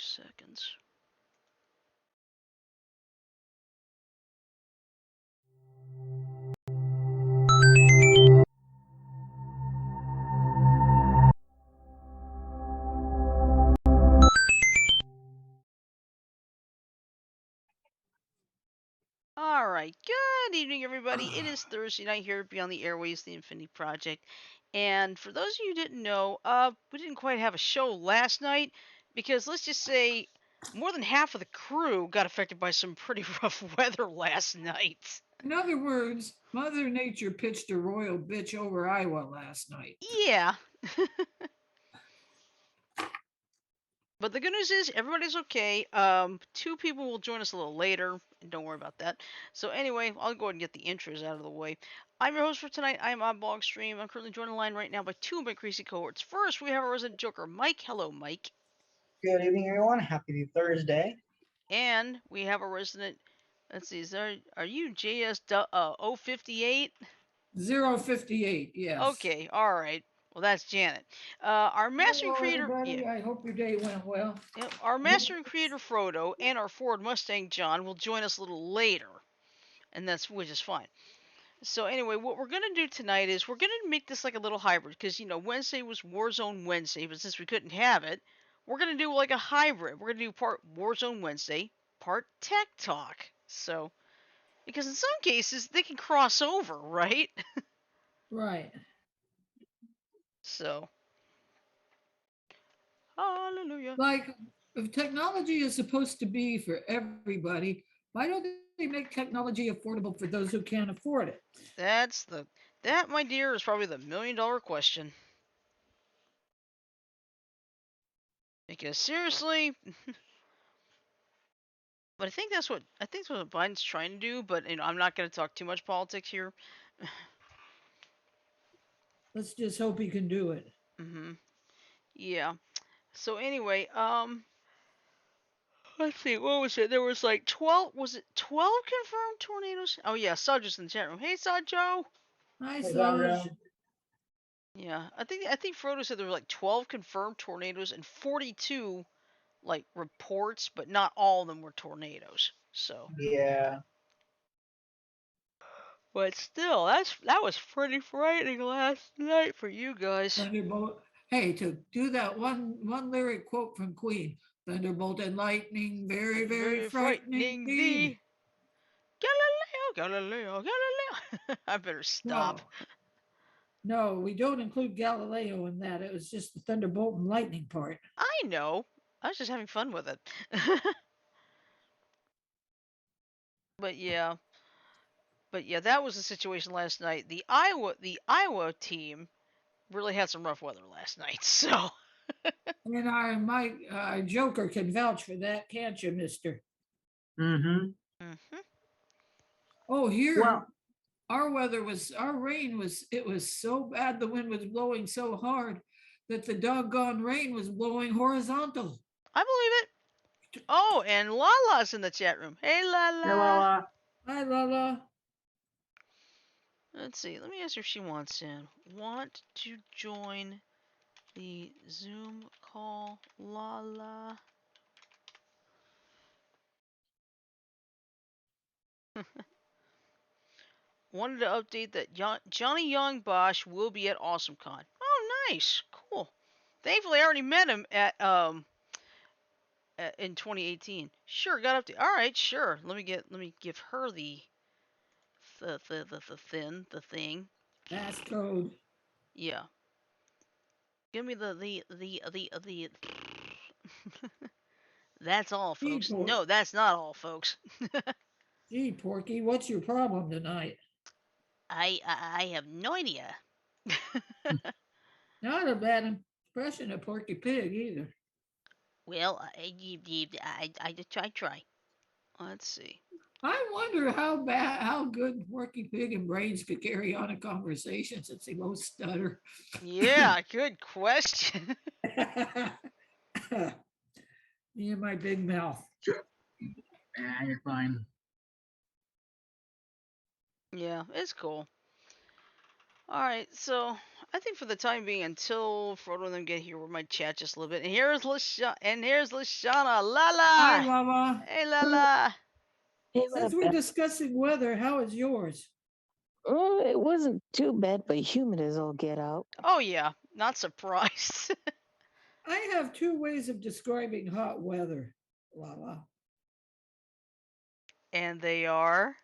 seconds. Alright, good evening everybody. It is Thursday night here at Beyond the Airways, the Infinity Project. And for those of you who didn't know, we didn't quite have a show last night because let's just say more than half of the crew got affected by some pretty rough weather last night. In other words, Mother Nature pitched a royal bitch over Iowa last night. Yeah. But the good news is everybody's okay. Two people will join us a little later, and don't worry about that. So anyway, I'll go ahead and get the intros out of the way. I'm your host for tonight. I am on Blog Stream. I'm currently joined on the line right now by two of my crazy cohorts. First, we have our resident joker, Mike. Hello, Mike. Good evening, everyone. Happy Thursday. And we have a resident. Let's see. Are you JS 058? 058, yes. Okay. All right. Well, that's Janet. Our master and Hello, creator. everybody. Yeah. I hope your day went well. Yep, our master and creator Frodo and our Ford Mustang John will join us a little later, and which is fine. So anyway, what we're gonna do tonight is we're gonna make this like a little hybrid because Wednesday was Warzone Wednesday, but since we couldn't have it, we're gonna do like a hybrid. We're gonna do part Warzone Wednesday, part Tech Talk. So because in some cases they can cross over, right? Right. So hallelujah. Like, if technology is supposed to be for everybody, why don't they make technology affordable for those who can't afford it? That, my dear, is probably the $1,000,000 question. Because seriously, but I think that's what Biden's trying to do. But I'm not going to talk too much politics here. Let's just hope he can do it. Yeah. So anyway, let's see. What was it? There was like 12. Was it 12 confirmed tornadoes? Oh yeah, Saj is in the chat room. Hey, Joe. Hi, Saj. Yeah, I think Frodo said there were like 12 confirmed tornadoes and 42 like reports, but not all of them were tornadoes. So yeah. But still, that was pretty frightening last night for you guys. Thunderbolt. Hey, to do that one lyric quote from Queen, Thunderbolt and lightning, very, very frightening indeed. Galileo. I better stop. No, we don't include Galileo in that. It was just the thunderbolt and lightning part. I know. I was just having fun with it. But yeah. That was the situation last night. The Iowa team really had some rough weather last night. So And my Joker can vouch for that, can't you, Mister? Mm-hmm. Oh, here our rain was so bad. The wind was blowing so hard that the doggone rain was blowing horizontal. I believe it. Oh, and Lala's in the chat room. Hey, Lala. Hey, Lala. Hi, Lala. Let's see. Let me ask her if she wants in. Want to join the Zoom call, Lala? Wanted to update that Johnny Young Bosch will be at AwesomeCon. Oh, nice, cool. Thankfully, I already met him in 2018. Sure, got update. All right, sure. Let me give her the thing. Passcode. Yeah. Give me the. That's all, folks. No, that's not all, folks. Gee, Porky, what's your problem tonight? I have no idea. Not a bad impression of Porky Pig either. Well, I try. Let's see. I wonder how good Porky Pig and Brains could carry on a conversation since they both stutter. Yeah, good question. Me and my big mouth. Yeah, you're fine. Yeah, it's cool. All right, so I think for the time being, until Frodo and them get here, we might chat just a little bit. And here's Lashana. Hi, Lala. Lava. Hey, Lala. Hey, what Since up, we're guys? discussing weather, how is yours? Oh, it wasn't too bad, but humid as all get out. Oh yeah, not surprised. I have two ways of describing hot weather, Lava. And they are.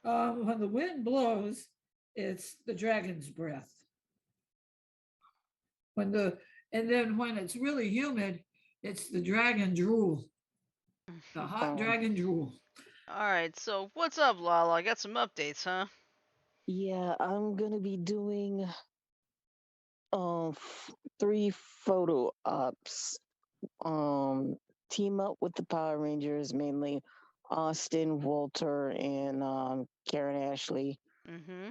When the wind blows, it's the dragon's breath. And then when it's really humid, it's the dragon drool, the hot Um, dragon drool. All right. So what's up, Lala? I got some updates, huh? yeah, I'm gonna be doing 3 photo ops. Um, team up with the Power Rangers, mainly Austin, Walter, and Karen Ashley. Mm-hmm.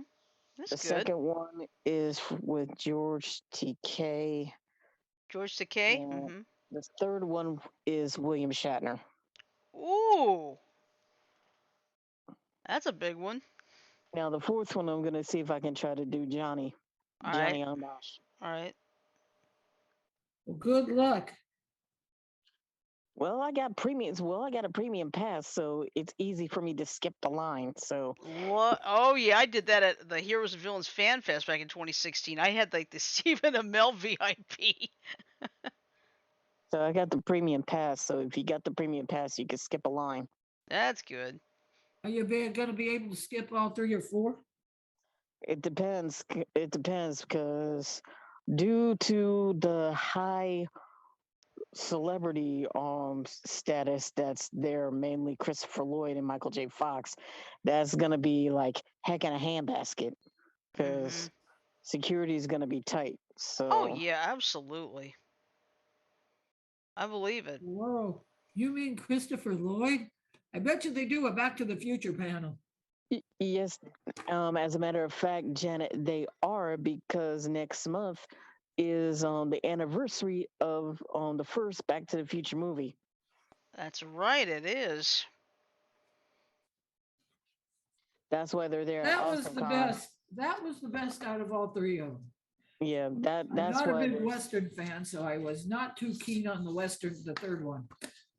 That's The good. second one is with George TK. George Takei. And Mm-hmm. the third one is William Shatner. Ooh, that's a big one. Now the fourth one, I'm gonna see if I can try to do Johnny, All right. Johnny Amash. All right. Well, good luck. Well, I got premiums. Well, I got a premium pass, so it's easy for me to skip the line. So, What? Oh yeah, I did that at the Heroes and Villains Fan Fest back in 2016. I had like the Stephen Amell VIP. so I got the premium pass. So if you got the premium pass, you can skip a line. That's good. Are you going to be able to skip all 3 or 4? It depends. It depends because due to the high celebrity status that's there, mainly Christopher Lloyd and Michael J. Fox, that's gonna be like heck in a handbasket Mm-hmm. because security is gonna be tight. Oh So yeah, absolutely. I believe it. Whoa. You mean Christopher Lloyd? I bet you they do a Back to the Future panel. yes, as a matter of fact, Janet, they are because next month is the anniversary of the first Back to the Future movie. That's right. It is. That's why they're there at That was Awesome the Con. best. That was the best out of all 3 of them. Yeah, I'm that's not a why big there's. Western fan, so I was not too keen on the third one.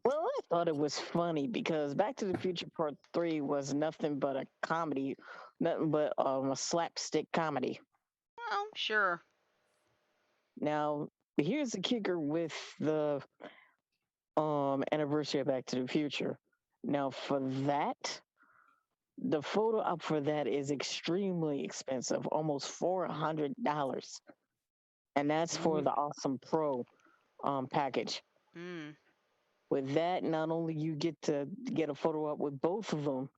Well, I thought it was funny because Back to the Future Part 3 was nothing but a comedy, nothing but a slapstick comedy. Well, sure. Now, here's the kicker with the anniversary of Back to the Future. Now, for that, the photo op for that is extremely expensive, almost $400, and that's for the Awesome Pro package. Mm. With that, not only you get to get a photo op with both of them,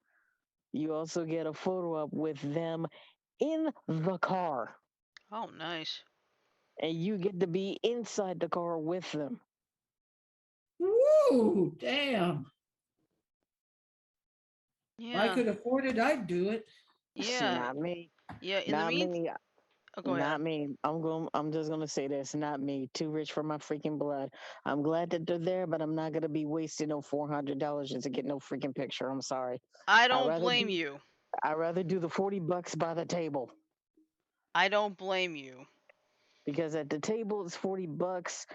you also get a photo op with them in the car, Oh, nice. and you get to be inside the car with them. Woo! Damn. If I Yeah. could afford it, I'd do it. Yeah. Not me. Yeah. In the Not mean. me. Oh, go Not ahead. me. I'm just gonna say this. Not me. Too rich for my freaking blood. I'm glad that they're there, but I'm not gonna be wasting no $400 just to get no freaking picture. I'm sorry. I I don't rather blame do. you. I rather do the $40 by the table I don't blame you. because at the table it's $40,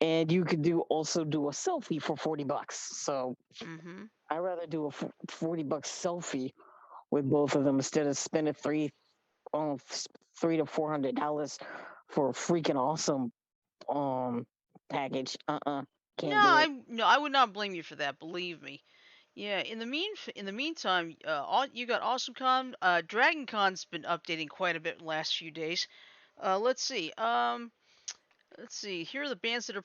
and you could also do a selfie for $40. So Mm-hmm. I rather do a $40 selfie with both of them instead of spending um, $300 to $400 for a freaking awesome package. No, Can't do it. I would not blame you for that. Believe me. Yeah. In the meantime, you got AwesomeCon. Dragon Con's been updating quite a bit in the last few days. Let's see. Let's see. Here are the bands that are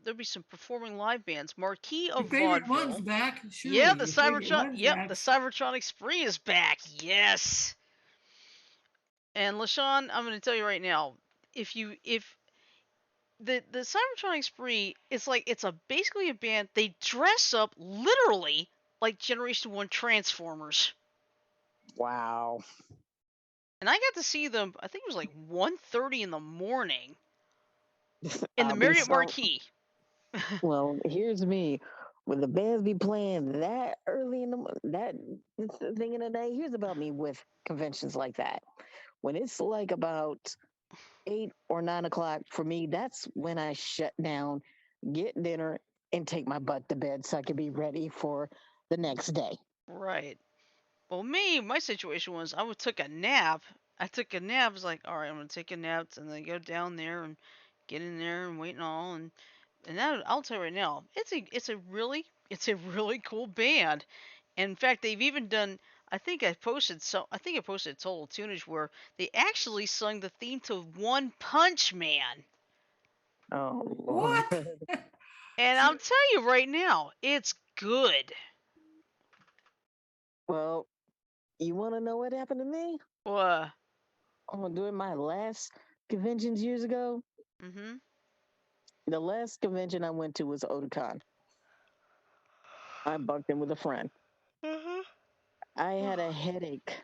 There'll be some performing live bands. Marquis Your of favorite one's Vaudeville. back, Yeah, surely. the Your favorite Cybertron. one's Yep, back. the Cybertronic Spree is back. Yes. And LaShawn, I'm going to tell you right now, if the Cybertronic Spree, it's a basically a band. They dress up literally like Generation One Transformers. Wow. And I got to see them. I think it was like 1:30 in the morning in the I'll be Marriott so. Marquis. Well, here's me. When the bands be playing that early in that thing in the day, here's about me with conventions like that. When it's like about 8 or 9 o'clock for me, that's when I shut down, get dinner, and take my butt to bed so I can be ready for the next day. Right. Well, my situation was took a nap. I took a nap. I was like, all right, I'm gonna take a nap, and then go down there and get in there and wait and all. And that, I'll tell you right now, it's a really cool band. And in fact, they've even done. I think I posted Total Tunage where they actually sung the theme to One Punch Man. Oh, Lord. What? And I'll tell you right now, it's good. Well, you want to know what happened to me? Uh, During my last conventions years ago, mhm. the last convention I went to was Otakon. I bunked in with a friend. Mhm. I had a headache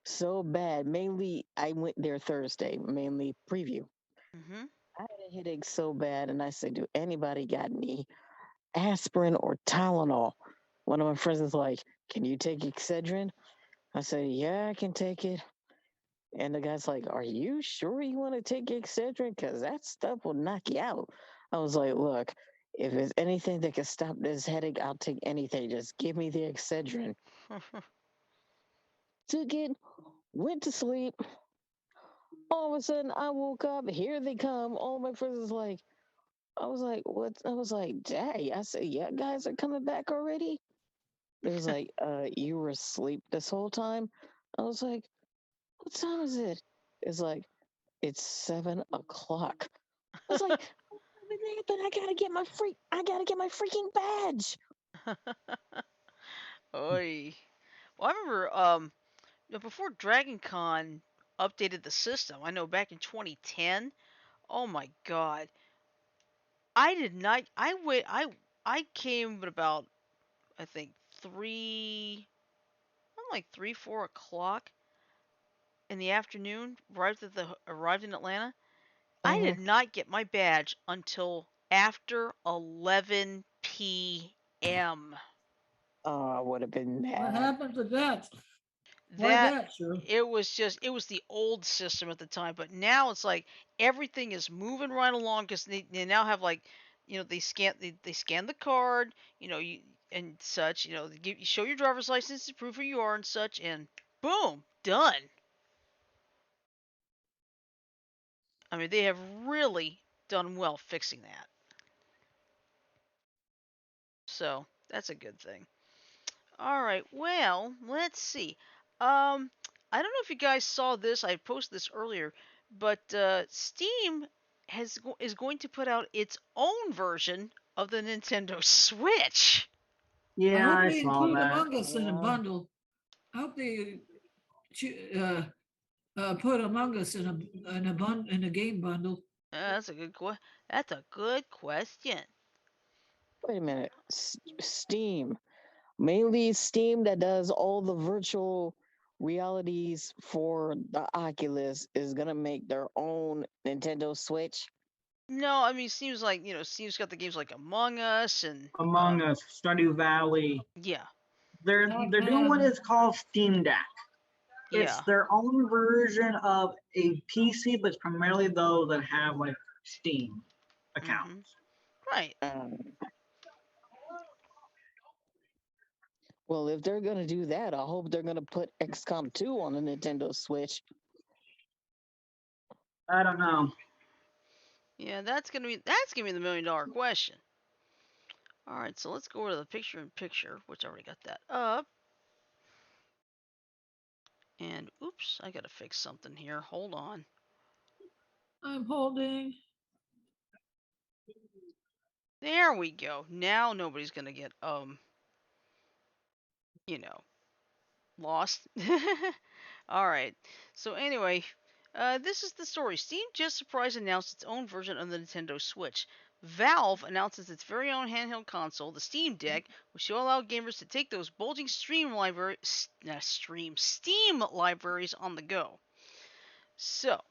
so bad. Mainly, I went there Thursday, mainly preview. Mhm. I had a headache so bad, and I said, "Do anybody got any aspirin or Tylenol?" One of my friends is like, "Can you take Excedrin?" I said, "Yeah, I can take it." And the guy's like, "Are you sure you want to take Excedrin? Because that stuff will knock you out." I was like, "Look, if there's anything that can stop this headache, I'll take anything. Just give me the Excedrin." Took it, went to sleep. All of a sudden, I woke up. Here they come. All my friends is like, I was like, "What?" I was like, "Dang." I said, "Yeah, guys are coming back already." It was like, "You were asleep this whole time." I was like, "What time is it?" It's like, "It's 7 o'clock." I was like, "But I gotta get my freaking badge." Oy. Well, I remember before Dragon Con updated the system. I know back in 2010. Oh my God, I did not. I came at about I think like 3, 4 o'clock in the afternoon. Arrived in Atlanta. I Mm-hmm. did not get my badge until after 11 p.m. Oh, I would have been What mad. happened to that? Why That that, sure? it was the old system at the time, but now it's like everything is moving right along because they now have like, they scan the card, you and such, you show your driver's license to prove who you are and such, and boom, done. I mean, they have really done well fixing that, so that's a good thing. All right. Well, let's see. I don't know if you guys saw this. I posted this earlier, but Steam is going to put out its own version of the Nintendo Switch. I Yeah, hope I they saw include that. Among Us in a bundle. I hope they put Among Us in a game bundle. That's a That's a good question. Wait a minute. Steam. Mainly Steam that does all the virtual realities for the Oculus is gonna make their own Nintendo Switch. No, I mean Steam's like Steam's got the games like Among Us and Among Us, Stardew Valley. yeah, They're doing what Pac-Man. is called Steam Deck. It's yeah. their own version of a PC, but it's primarily those that have like Steam Mhm. accounts. Right. Um, well, if they're gonna do that, I hope they're gonna put XCOM 2 on the Nintendo Switch. I don't know. Yeah, that's gonna be the $1 million question. All right, so let's go over to the picture in picture, which I already got that up. And oops, I gotta fix something here. Hold on. I'm holding. There we go. Now nobody's gonna get you know, lost. All right. So anyway, this is the story. Steam just surprised announced its own version of the Nintendo Switch. Valve announces its very own handheld console, the Steam Deck, which will allow gamers to take those bulging Steam libraries on the go. So,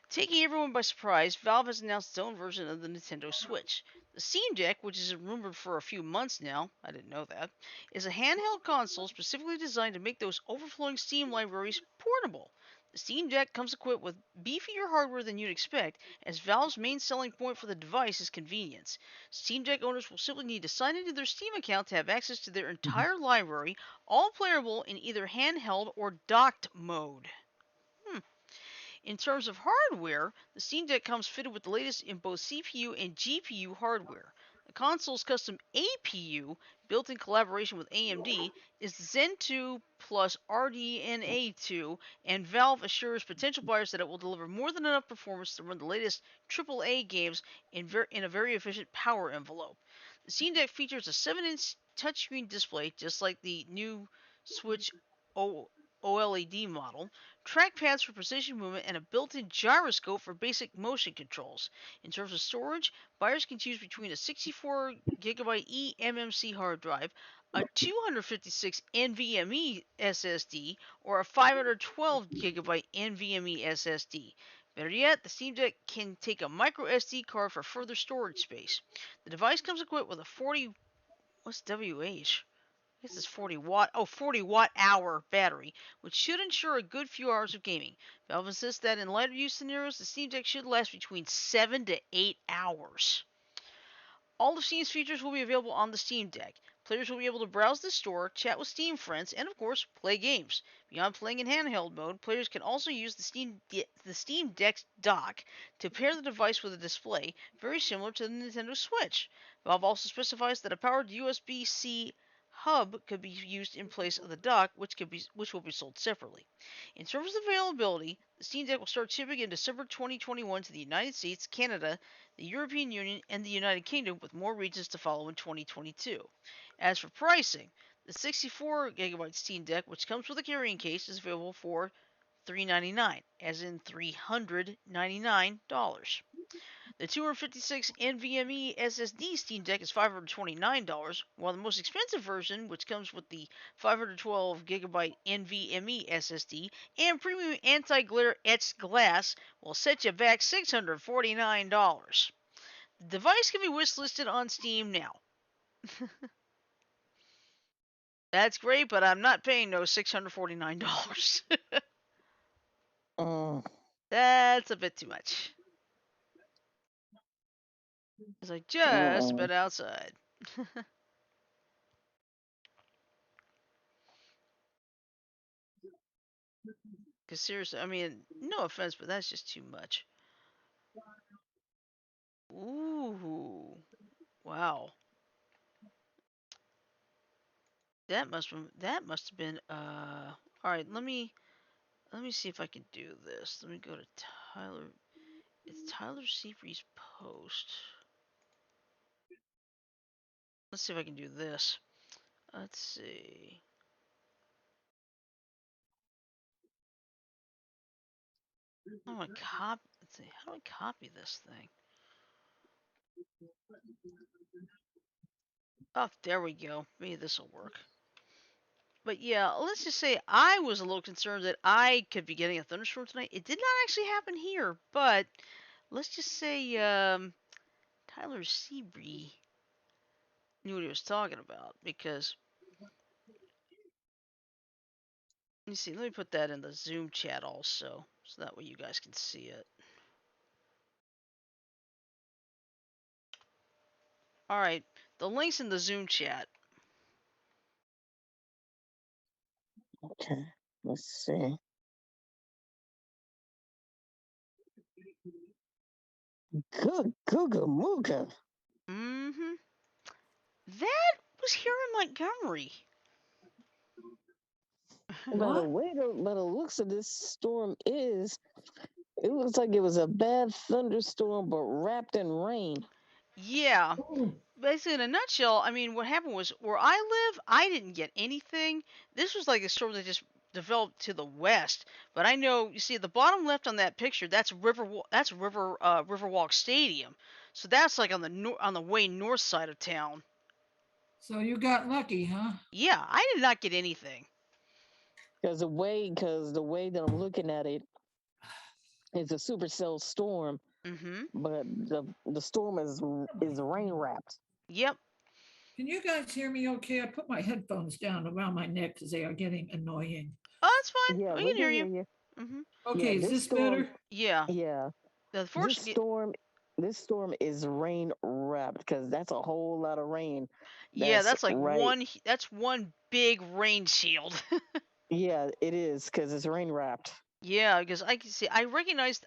taking everyone by surprise, Valve has announced its own version of the Nintendo Switch. The Steam Deck, which is rumored for a few months now, I didn't know that, is a handheld console specifically designed to make those overflowing Steam libraries portable. The Steam Deck comes equipped with beefier hardware than you'd expect, as Valve's main selling point for the device is convenience. Steam Deck owners will simply need to sign into their Steam account to have access to their entire library, all playable in either handheld or docked mode. In terms of hardware, the Steam Deck comes fitted with the latest in both CPU and GPU hardware. The console's custom APU, built in collaboration with AMD, is Zen 2 plus RDNA 2, and Valve assures potential buyers that it will deliver more than enough performance to run the latest AAA games in a very efficient power envelope. The Steam Deck features a 7-inch touchscreen display, just like the new Switch OLED model, trackpads for precision movement, and a built-in gyroscope for basic motion controls. In terms of storage, buyers can choose between a 64GB eMMC hard drive, a 256 NVMe SSD, or a 512GB NVMe SSD. Better yet, the Steam Deck can take a micro SD card for further storage space. The device comes equipped with a 40 what's WH? This is 40 watt hour battery, which should ensure a good few hours of gaming. Valve insists that in lighter use scenarios, the Steam Deck should last between 7 to 8 hours. All of Steam's features will be available on the Steam Deck. Players will be able to browse the store, chat with Steam friends, and of course, play games. Beyond playing in handheld mode, players can also use the Steam Deck's dock to pair the device with a display, very similar to the Nintendo Switch. Valve also specifies that a powered USB-C hub could be used in place of the dock, which will be sold separately. In terms of availability, the Steam Deck will start shipping in December 2021 to the United States, Canada, the European Union, and the United Kingdom, with more regions to follow in 2022. As for pricing, the 64GB Steam Deck, which comes with a carrying case, is available for $399, as in $399. The 256 NVMe SSD Steam Deck is $529, while the most expensive version, which comes with the 512GB NVMe SSD and premium anti-glare etched glass, will set you back $649. The device can be wishlisted on Steam now. That's great, but I'm not paying no $649. That's a bit too much. Because I just been outside. Because seriously, I mean, no offense, but that's just too much. Ooh, wow. That must have been. All right. Let me see if I can do this. Let me go to Tyler. It's Tyler Seafree's post. Let's see if I can do this. Let's see. How do I copy? Let's see. How do I copy this thing? Oh, there we go. Maybe this will work. But yeah, let's just say I was a little concerned that I could be getting a thunderstorm tonight. It did not actually happen here, but let's just say Tyler Seabree knew what he was talking about because let me see. Let me put that in the Zoom chat also, so that way you guys can see it. All right, the link's in the Zoom chat. Okay, let's see. Good Googa Mooga. Mm-hmm. That was here in Montgomery. By the way, by the looks of this storm it looks like it was a bad thunderstorm, but wrapped in rain. Yeah. Basically, in a nutshell, I mean, what happened was where I live, I didn't get anything. This was like a storm that just developed to the west. But I know, you see, at the bottom left on that picture, that's Riverwalk Stadium. So that's like on the way north side of town. So you got lucky, huh? Yeah, I did not get anything. Because the way that I'm looking at it, it's a supercell storm. Mm-hmm. But the storm is rain wrapped. Yep. Can you guys hear me okay? I put my headphones down around my neck because they are getting annoying. Oh, that's fine. Yeah, We we can hear can hear you. you. Mhm. Okay, is this this storm, better? Yeah. yeah, this Unfortunately, storm, this storm is rain wrapped because that's a whole lot of rain. yeah, That's that's like right. that's one big rain shield. Yeah, it is because it's rain wrapped. Yeah, because I can see I recognize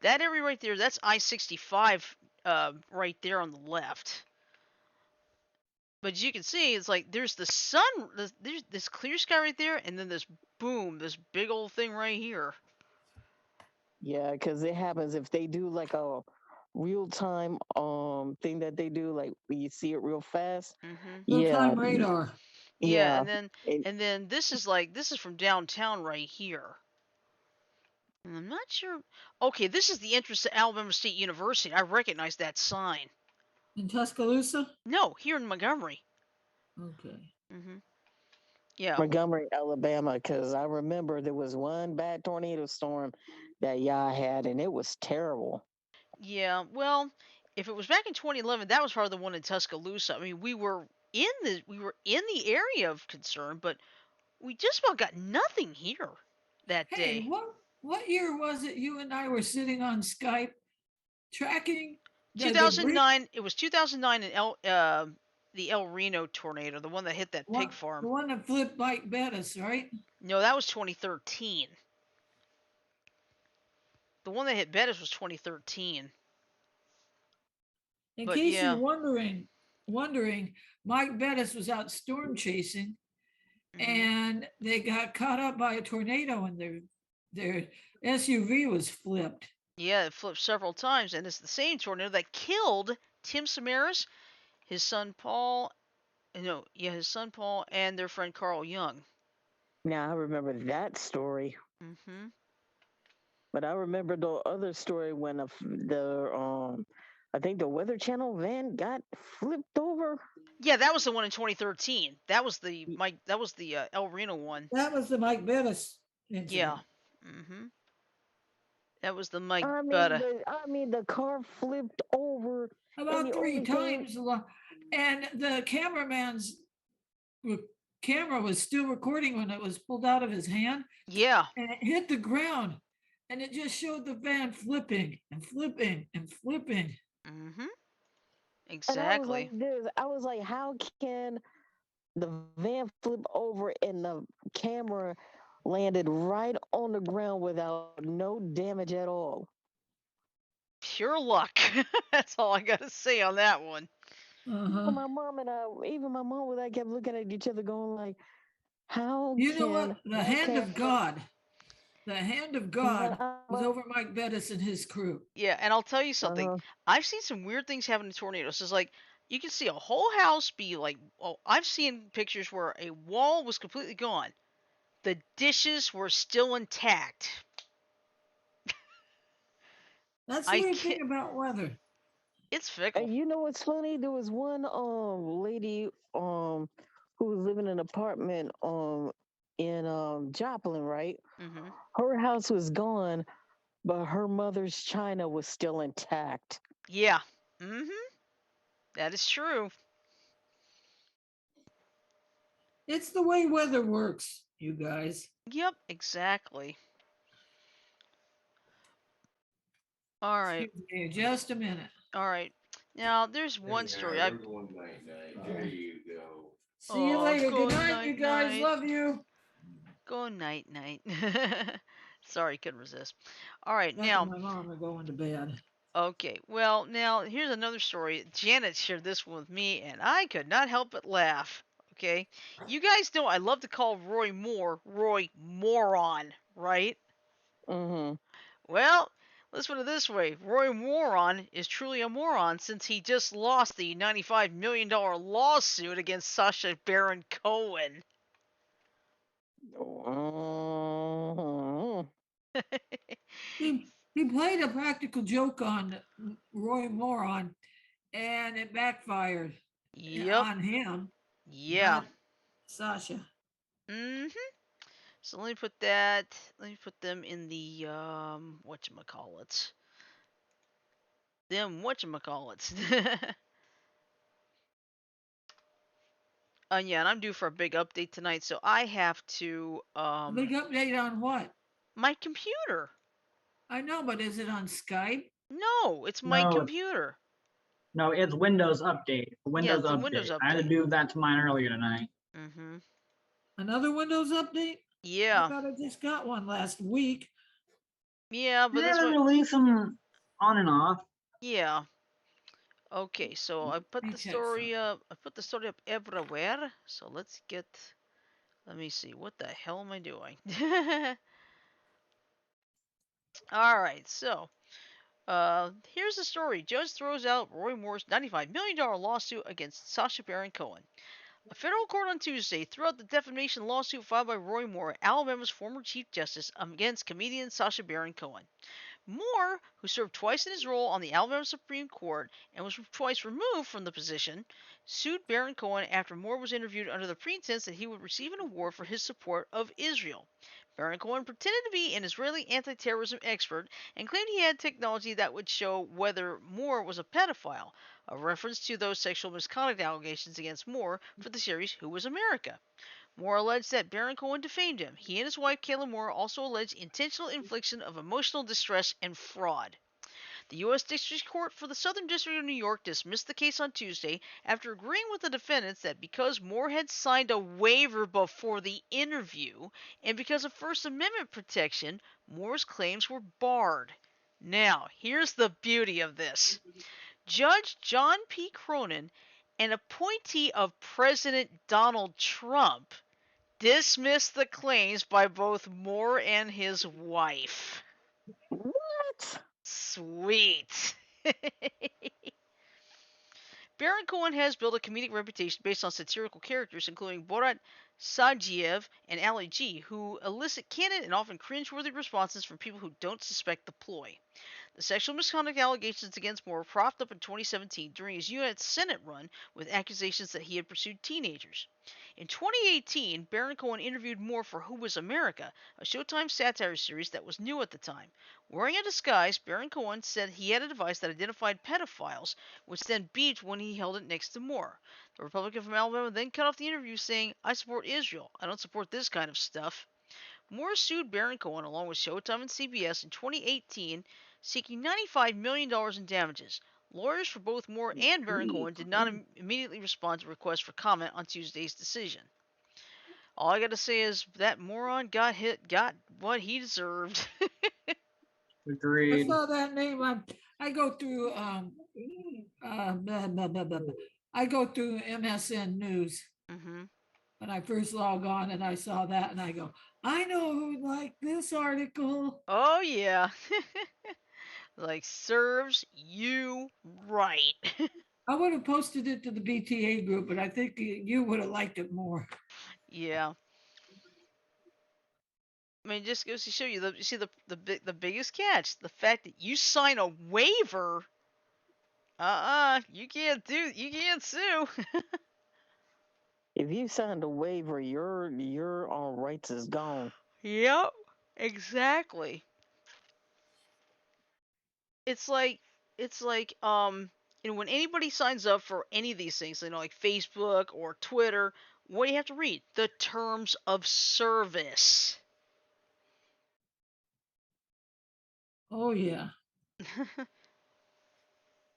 that area right there. That's I-65 right there on the left. But as you can see, it's like there's the sun, there's this clear sky right there, and then this boom, this big old thing right here. Yeah, because it happens if they do like a real time thing that they do, like when you see it real fast. Mhm. Yeah, Real-time radar. Yeah, yeah. and then It, and then this is from downtown right here. And I'm not sure. Okay, this is the entrance to Alabama State University. I recognize that sign. In Tuscaloosa? No, here in Montgomery. Okay. Mhm. Yeah. Montgomery, Alabama, because I remember there was one bad tornado storm that y'all had, and it was terrible. Yeah. Well, if it was back in 2011, that was probably the one in Tuscaloosa. I mean, we were in the area of concern, but we just about got nothing here that Hey, day. what year was it you and I were sitting on Skype tracking the debris? 2009. It was 2009 in the El Reno tornado, the one that hit that pig What the farm. one that flipped Mike Bettis, right? No, that was 2013. The one that hit Bettis was 2013. In But case you're yeah. wondering, Mike Bettis was out storm chasing Hmm. and they got caught up by a tornado and their SUV was flipped. Yeah, it flipped several times, and it's the same tornado that killed Tim Samaras, his son Paul. No, yeah, his son Paul, and their friend Carl Young. Now I remember that story, Hmm. but I remember the other story when I think the Weather Channel van got flipped over. Yeah, that was the one in 2013. That was the Mike. That was the El Reno one. That was the Mike Bettis Yeah. incident. Hmm. That was the Mike I Butta. mean, the car flipped over, and About the three only thing, times. And the cameraman's camera was still recording when it was pulled out of his hand Yeah. and it hit the ground and it just showed the van flipping and flipping and flipping. Hmm. and I was like Exactly. this, I was like, how can the van flip over and the camera landed right on the ground without no damage at all? Pure luck. That's all I gotta say on that one. Uh-huh. Even my mom and I kept looking at each other, going like, "How You know can what? The hand of But God I'm was like, over Mike Bettis and his crew. Yeah, and I'll tell you something. uh-huh. I've seen some weird things happen in tornadoes. It's like you can see a whole house be like, oh, I've seen pictures where a wall was completely gone. The dishes were still intact. That's the I weird thing can't. about weather. It's fickle. You know what's funny? There was one lady who was living in an apartment in Joplin, right? Hmm. Her house was gone, but her mother's china was still intact. Yeah. Hmm. That is true. It's the way weather works, you guys. Yep. Exactly. All right. Excuse me just a minute. All right. Now there's one story. I. Going night night. There you go. See you Oh, later. Good go night, you night guys. night. Love you. Go night night. Sorry, couldn't resist. All right. That and Now. my mom are going to bed. Okay, well, now here's another story. Janet shared this one with me, and I could not help but laugh. Okay, you guys know I love to call Roy Moore Roy Moron, right? Mm-hmm. Well, let's put it this way: Roy Moron is truly a moron since he just lost the $95 million lawsuit against Sacha Baron Cohen. Mm-hmm. He played a practical joke on Roy Moron, and it backfired Yep. on him, Yeah. not Sasha. Mhm. So let me put that. Let me put them in the whatchamacallits. Them whatchamacallits. Yeah, and I'm due for a big update tonight, so I have to A big update on what? My computer. I know, but is it on Skype? No, it's my No, computer. no, it's Windows Update. Yeah, Windows it's a Windows Update. I had to update. do that to mine earlier tonight. Mm-hmm. Another Windows update? I Yeah. thought I just got one last week. Yeah, but Yeah, that's they what. release them on and off. Yeah. Okay, so I put Let me the check story something. up. I put the story up everywhere. So let's get. Let me see. What the hell am I doing? All right. So, here's the story. Judge throws out Roy Moore's $95 million lawsuit against Sacha Baron Cohen. A federal court on Tuesday threw out the defamation lawsuit filed by Roy Moore, Alabama's former Chief Justice, against comedian Sacha Baron Cohen. Moore, who served twice in his role on the Alabama Supreme Court and was twice removed from the position, sued Baron Cohen after Moore was interviewed under the pretense that he would receive an award for his support of Israel. Baron Cohen pretended to be an Israeli anti-terrorism expert and claimed he had technology that would show whether Moore was a pedophile, a reference to those sexual misconduct allegations against Moore for the series Who Was America. Moore alleged that Baron Cohen defamed him. He and his wife, Kayla Moore, also alleged intentional infliction of emotional distress and fraud. The U.S. District Court for the Southern District of New York dismissed the case on Tuesday after agreeing with the defendants that because Moore had signed a waiver before the interview and because of First Amendment protection, Moore's claims were barred. Now, here's the beauty of this. Judge John P. Cronin, an appointee of President Donald Trump, dismissed the claims by both Moore and his wife. What? Sweet. Baron Cohen has built a comedic reputation based on satirical characters, including Borat Sagiev and Ali G, who elicit candid and often cringeworthy responses from people who don't suspect the ploy. The sexual misconduct allegations against Moore propped up in 2017 during his U.S. Senate run with accusations that he had pursued teenagers. In 2018, Baron Cohen interviewed Moore for Who Was America, a Showtime satire series that was new at the time. Wearing a disguise, Baron Cohen said he had a device that identified pedophiles, which then beeped when he held it next to Moore. The Republican from Alabama then cut off the interview saying, "I support Israel. I don't support this kind of stuff." Moore sued Baron Cohen along with Showtime and CBS in 2018, seeking $95 million in damages. Lawyers for both Moore and Baron Cohen did not immediately respond to requests for comment on Tuesday's decision. All I gotta say is that moron got what he deserved. I Agreed. saw that name. I go through blah, blah, blah, blah, blah. I go through MSN News hmm when I first log on, and I saw that, and I go, I know who liked this article. Oh yeah, like serves you right. I would have posted it to the BTA group, but I think you would have liked it more. Yeah. I mean, just goes to show you you see the biggest catch, the fact that you sign a waiver. You can't sue. If you signed a waiver, your rights is gone. Yep, exactly. It's like it's like when anybody signs up for any of these things, like Facebook or Twitter, what do you have to read? The terms of service. Oh, yeah.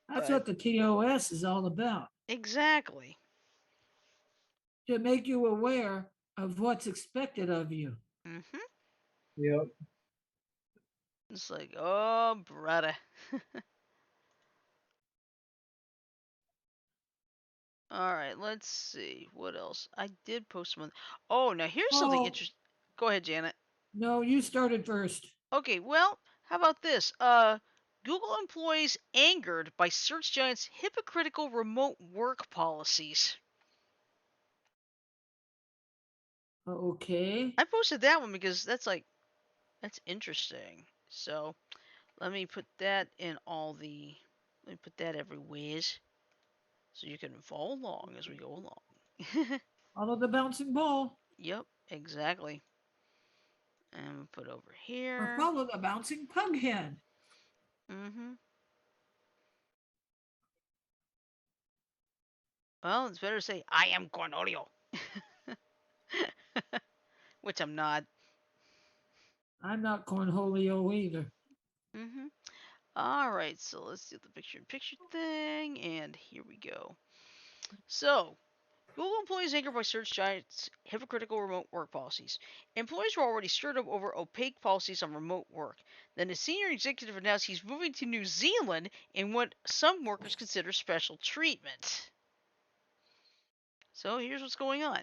That's But what the TOS is all about, exactly. to make you aware of what's expected of you. Mhm. Yep. It's like, oh, brother. All right, let's see what else. I did post some. Oh, now here's something Oh, interesting. Go ahead, Janet. no, you started first. Okay, well, how about this? Google employees angered by search giant's hypocritical remote work policies. Okay. I posted that one because that's interesting. So let me put that in all the. Let me put that everywhere so you can follow along as we go along. Follow the bouncing ball Yep, exactly. And we put over or here. follow the bouncing pug head. Mm-hmm. Well, it's better to say I am Cornelio, which I'm not. I'm not cornholio either. Mm-hmm. All right, so let's do the picture-in-picture thing, and here we go. So, Google employees anchored by search giants' hypocritical remote work policies. Employees were already stirred up over opaque policies on remote work. Then a senior executive announced he's moving to New Zealand in what some workers consider special treatment. So here's what's going on.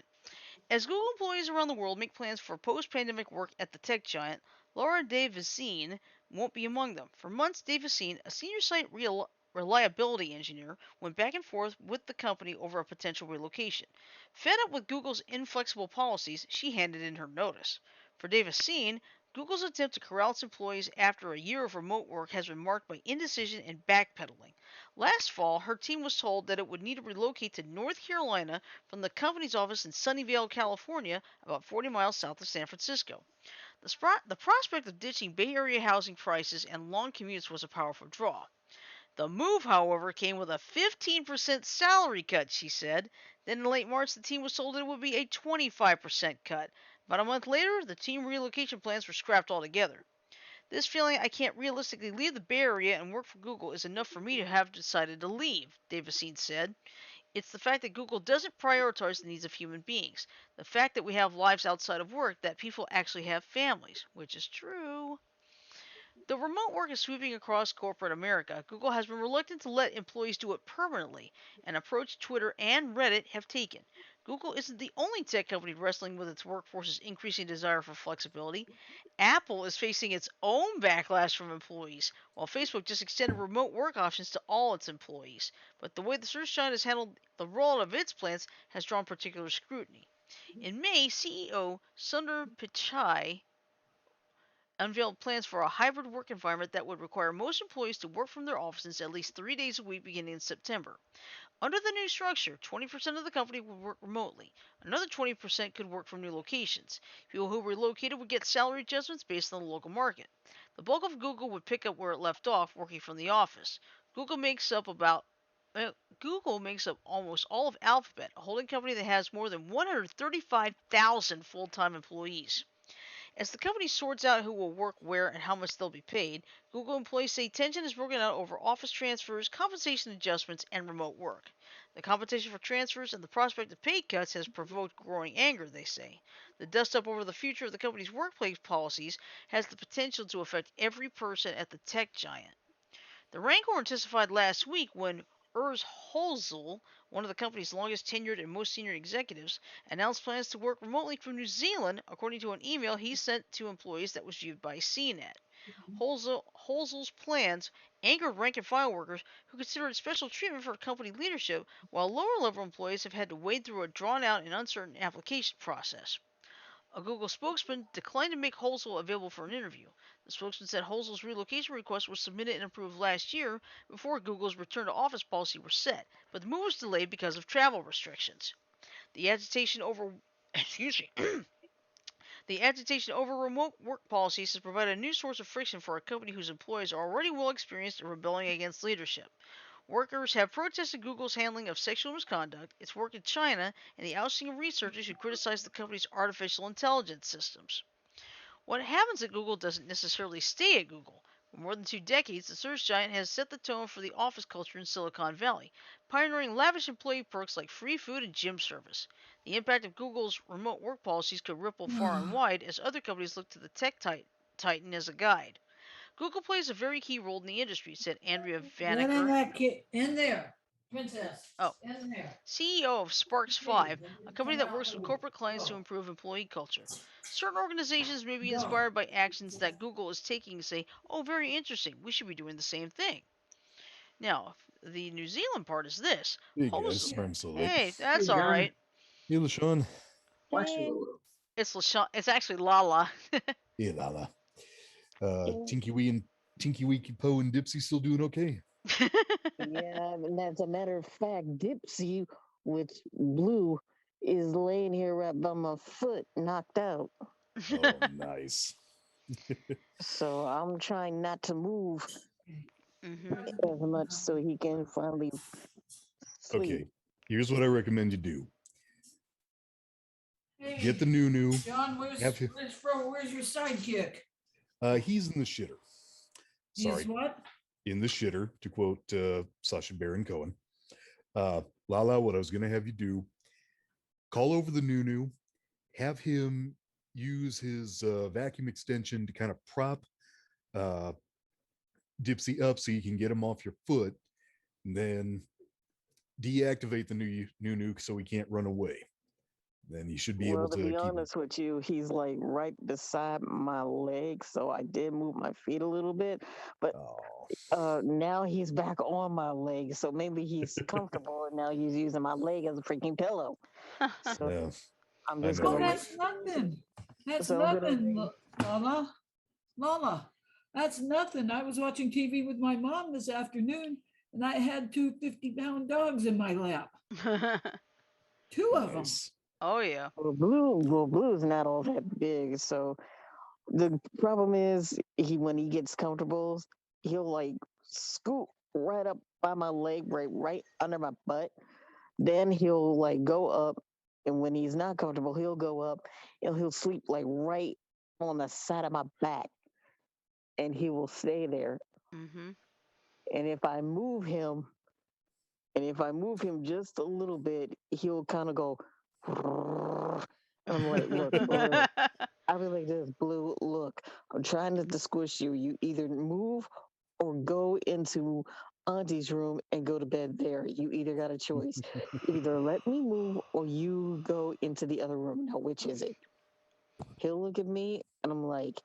As Google employees around the world make plans for post-pandemic work at the tech giant, Laura Davicine won't be among them. For months, Davicine, a senior site reliability engineer, went back and forth with the company over a potential relocation. Fed up with Google's inflexible policies, she handed in her notice. For Davicine, Google's attempt to corral its employees after a year of remote work has been marked by indecision and backpedaling. Last fall, her team was told that it would need to relocate to North Carolina from the company's office in Sunnyvale, California, about 40 miles south of San Francisco. The prospect of ditching Bay Area housing prices and long commutes was a powerful draw. The move, however, came with a 15% salary cut, she said. Then in late March, the team was told it would be a 25% cut. About a month later, the team relocation plans were scrapped altogether. This feeling I can't realistically leave the Bay Area and work for Google is enough for me to have decided to leave, Davicine said. It's the fact that Google doesn't prioritize the needs of human beings. The fact that we have lives outside of work, that people actually have families, which is true. The remote work is sweeping across corporate America. Google has been reluctant to let employees do it permanently, an approach Twitter and Reddit have taken. Google isn't the only tech company wrestling with its workforce's increasing desire for flexibility. Apple is facing its own backlash from employees, while Facebook just extended remote work options to all its employees. But the way the search giant has handled the rollout of its plans has drawn particular scrutiny. In May, CEO Sundar Pichai unveiled plans for a hybrid work environment that would require most employees to work from their offices at least 3 days a week beginning in September. Under the new structure, 20% of the company would work remotely. Another 20% could work from new locations. People who relocated would get salary adjustments based on the local market. The bulk of Google would pick up where it left off, working from the office. Google makes up about Google makes up almost all of Alphabet, a holding company that has more than 135,000 full-time employees. As the company sorts out who will work where and how much they'll be paid, Google employees say tension is broken out over office transfers, compensation adjustments, and remote work. The competition for transfers and the prospect of pay cuts has provoked growing anger, they say. The dust up over the future of the company's workplace policies has the potential to affect every person at the tech giant. The rancor intensified last week when Urs Holzel, one of the company's longest tenured and most senior executives, announced plans to work remotely from New Zealand, according to an email he sent to employees that was viewed by CNET. Holzel's plans angered rank and file workers who considered special treatment for company leadership, while lower level employees have had to wade through a drawn out and uncertain application process. A Google spokesman declined to make Holzel available for an interview. The spokesman said Holzel's relocation request was submitted and approved last year before Google's return to office policy was set, but the move was delayed because of travel restrictions. The agitation over excuse me, the agitation over remote work policies has provided a new source of friction for a company whose employees are already well experienced in rebelling against leadership. Workers have protested Google's handling of sexual misconduct, its work in China, and the ousting of researchers who criticize the company's artificial intelligence systems. What happens at Google doesn't necessarily stay at Google. For more than 2 decades, the search giant has set the tone for the office culture in Silicon Valley, pioneering lavish employee perks like free food and gym service. The impact of Google's remote work policies could ripple far and wide as other companies look to the tech titan as a guide. Google plays a very key role in the industry, said Andrea Get in Vanacker, that kid, in there, princess, oh, in there. CEO of Sparks Please, 5, and a you company come that out works with and corporate clients to go, improve employee culture. Certain organizations may be go. inspired by actions that Google is taking and say, oh, very interesting, we should be doing the same thing. Now, the New Zealand part is this. Hey guys, Holmes, sorry I'm so late. hey, Hey, that's John. alright. Hey LaShawn. Bless Hey, you. It's actually Lala. Hey Lala. hey. Tinky Winky Poe and Dipsy still doing okay? Yeah, and as a matter of fact, Dipsy, with Blue, is laying here right by my foot, knocked out. Oh, nice. So I'm trying not to move hmm as much so he can finally sleep. Okay, here's what I recommend you do. Hey, Get the new. John, where's Have you? where's your sidekick? He's in the shitter. He's Sorry, what? in the shitter, to quote Sacha Baron Cohen. Lala, what I was going to have you do, call over the Nunu, have him use his vacuum extension to kind of prop uh, Dipsy up so you can get him off your foot, and then deactivate the new nuke so he can't run away. Then he should be Well, able to to be keep him. honest with you, he's like right beside my leg, so I did move my feet a little bit, but Oh. now he's back on my leg, so maybe he's comfortable, and now he's using my leg as a freaking pillow. So Yeah, I'm I just know. Oh, gonna wait. that's nothing. That's So I'm gonna nothing, wait. Lala. Lala, that's nothing. I was watching TV with my mom this afternoon, and I had two 50-pound dogs in my lap. Two of them. Nice. Oh yeah. Blue's not all that big, so the problem is when he gets comfortable, he'll like scoot right up by my leg, right under my butt. Then he'll like go up, and when he's not comfortable, he'll go up and he'll sleep like right on the side of my back, and he will stay there. Mhm. And if I move him just a little bit, he'll kind of go. And I'm like, look, Blue. I'll be like this, Blue. Look, I'm trying not to squish you. You either move or go into Auntie's room and go to bed there. You either got a choice. Either let me move or you go into the other room. Now, which is it? He'll look at me and I'm like,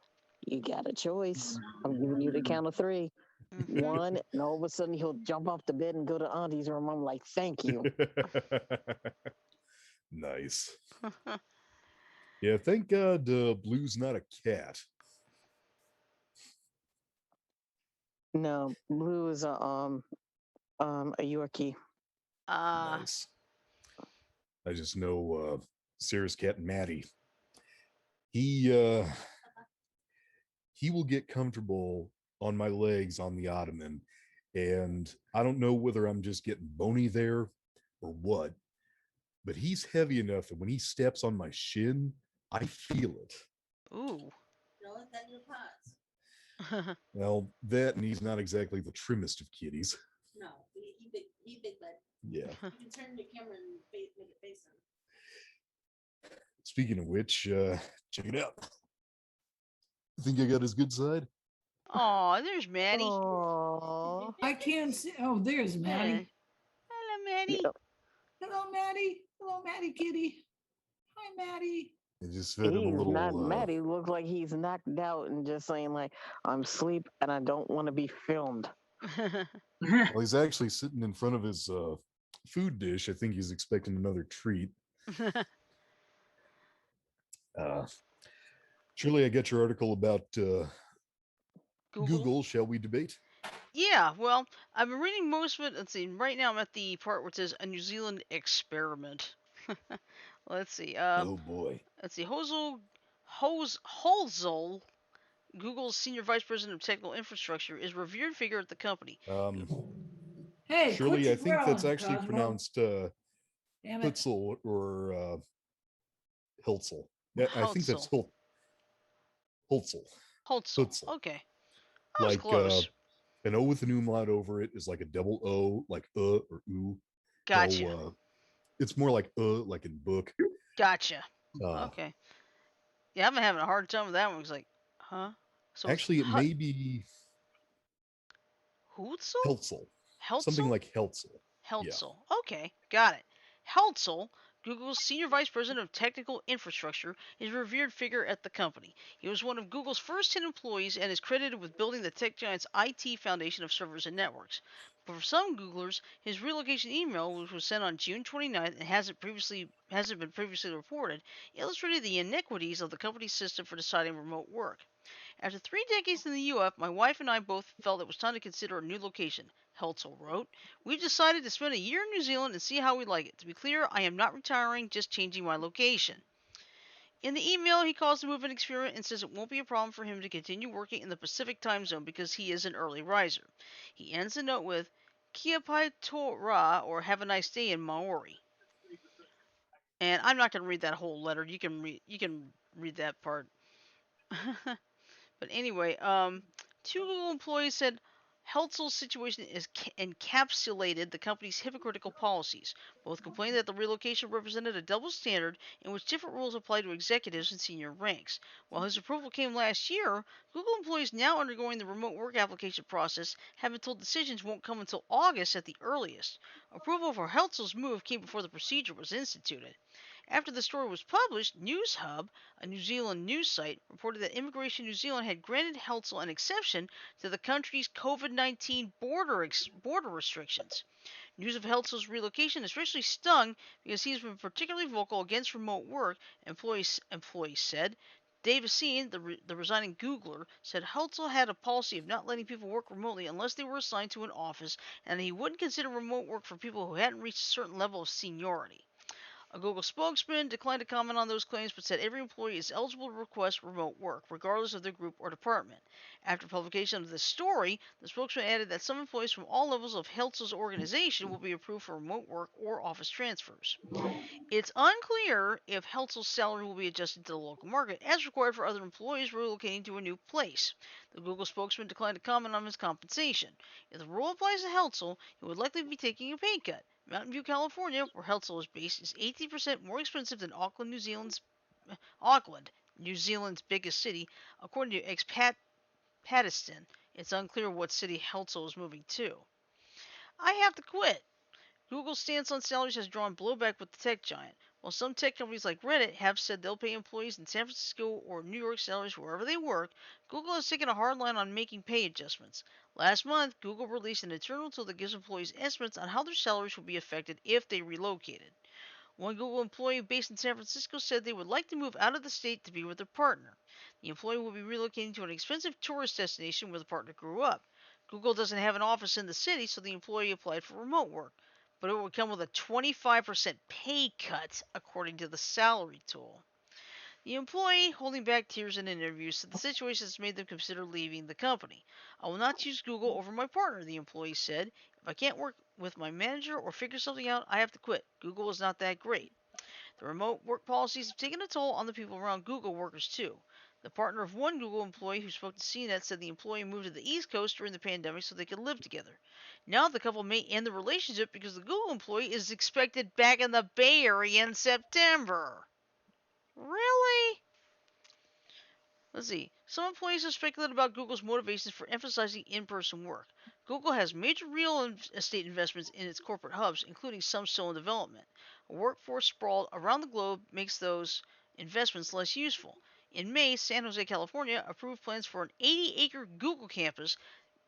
you got a choice. I'm giving you the count of three. Mhm. One, and all of a sudden he'll jump off the bed and go to Auntie's room. I'm like, thank you. Nice. Yeah, thank God Blue's not a cat. No, Blue is a Yorkie. Nice. I just know Sarah's cat Maddie. He he will get comfortable on my legs on the ottoman, and I don't know whether I'm just getting bony there or what, but he's heavy enough that when he steps on my shin, I feel it. Ooh. Don't let that in your pots. Well, that, and he's not exactly the trimmest of kitties. No, he big bud. Yeah. You can turn the camera and make it face him. Speaking of which, check it out. Think I got his good side? Aw, there's Maddie. Aww. I can't see. Oh, there's Maddie. Hello, Maddie. Yep. Hello, Maddie. Hello, Maddie Kitty. Hi, Maddie. I just fed him a He's not little. mad. He looks like he's knocked out and just saying like, I'm asleep and I don't want to be filmed. Well, he's actually sitting in front of his food dish. I think he's expecting another treat. Shirley, I got your article about Google. Shall we debate? Yeah, well, I've been reading most of it. Let's see. Right now, I'm at the part where it says a New Zealand experiment. Let's see. Oh boy. Let's see. Holzel, Google's senior vice president of technical infrastructure, is a revered figure at the company. Hey, quit Shirley, your I think that's growling, actually Cosmo. pronounced Damn it. Hutzel or Hiltzel. Yeah, I think that's Hultzel. Holtzel. Hutzel. Okay. I was Like close. an O with an umlaut over it is like a double O, like or oo. Gotcha. No, it's more like like in book. Gotcha. Uh, Okay. Yeah, I've been having a hard time with that one. It's like, huh? So Actually, it may be Hutzel? Heltzel. Heltzel? Something like Heltzel. Heltzel. Yeah. Okay, got it. Heltzel, Google's senior vice president of technical infrastructure, is a revered figure at the company. He was one of Google's first 10 employees and is credited with building the tech giant's IT foundation of servers and networks. But for some Googlers, his relocation email, which was sent on June 29th and hasn't been previously reported, illustrated the iniquities of the company's system for deciding remote work. After 3 decades in the UF, my wife and I both felt it was time to consider a new location, Heltzel wrote. We've decided to spend a year in New Zealand and see how we like it. To be clear, I am not retiring, just changing my location. In the email, he calls the move an experiment and says it won't be a problem for him to continue working in the Pacific time zone because he is an early riser. He ends the note with, Kia pai tō rā, or have a nice day in Maori. And I'm not going to read that whole letter. You can read that part. But anyway, two Google employees said Heltzel's situation is encapsulated the company's hypocritical policies. Both complained that the relocation represented a double standard in which different rules apply to executives and senior ranks. While his approval came last year, Google employees now undergoing the remote work application process have been told decisions won't come until August at the earliest. Approval for Heltzel's move came before the procedure was instituted. After the story was published, NewsHub, a New Zealand news site, reported that Immigration New Zealand had granted Heltzel an exception to the country's COVID-19 border restrictions. News of Heltzel's relocation especially stung because he's been particularly vocal against remote work, employees said. Dave Esseen, the resigning Googler, said Heltzel had a policy of not letting people work remotely unless they were assigned to an office, and he wouldn't consider remote work for people who hadn't reached a certain level of seniority. A Google spokesman declined to comment on those claims but said every employee is eligible to request remote work, regardless of their group or department. After publication of this story, the spokesman added that some employees from all levels of Heltzel's organization will be approved for remote work or office transfers. It's unclear if Heltzel's salary will be adjusted to the local market, as required for other employees relocating to a new place. The Google spokesman declined to comment on his compensation. If the rule applies to Heltzel, he would likely be taking a pay cut. Mountain View, California, where Heltzel is based, is 18% more expensive than Auckland, New Zealand's biggest city, according to expat Patterson. It's unclear what city Heltzel is moving to. I have to quit. Google's stance on salaries has drawn blowback with the tech giant. While some tech companies like Reddit have said they'll pay employees in San Francisco or New York salaries wherever they work, Google has taken a hard line on making pay adjustments. Last month, Google released an internal tool that gives employees estimates on how their salaries will be affected if they relocated. One Google employee based in San Francisco said they would like to move out of the state to be with their partner. The employee will be relocating to an expensive tourist destination where the partner grew up. Google doesn't have an office in the city, so the employee applied for remote work, but it would come with a 25% pay cut, according to the salary tool. The employee, holding back tears in an interview, said the situation has made them consider leaving the company. I will not choose Google over my partner, the employee said. If I can't work with my manager or figure something out, I have to quit. Google is not that great. The remote work policies have taken a toll on the people around Google workers, too. The partner of one Google employee who spoke to CNET said the employee moved to the East Coast during the pandemic so they could live together. Now the couple may end the relationship because the Google employee is expected back in the Bay Area in September. Really? Let's see. Some employees have speculated about Google's motivations for emphasizing in-person work. Google has major real estate investments in its corporate hubs, including some still in development. A workforce sprawled around the globe makes those investments less useful. In May, San Jose, California approved plans for an 80-acre Google campus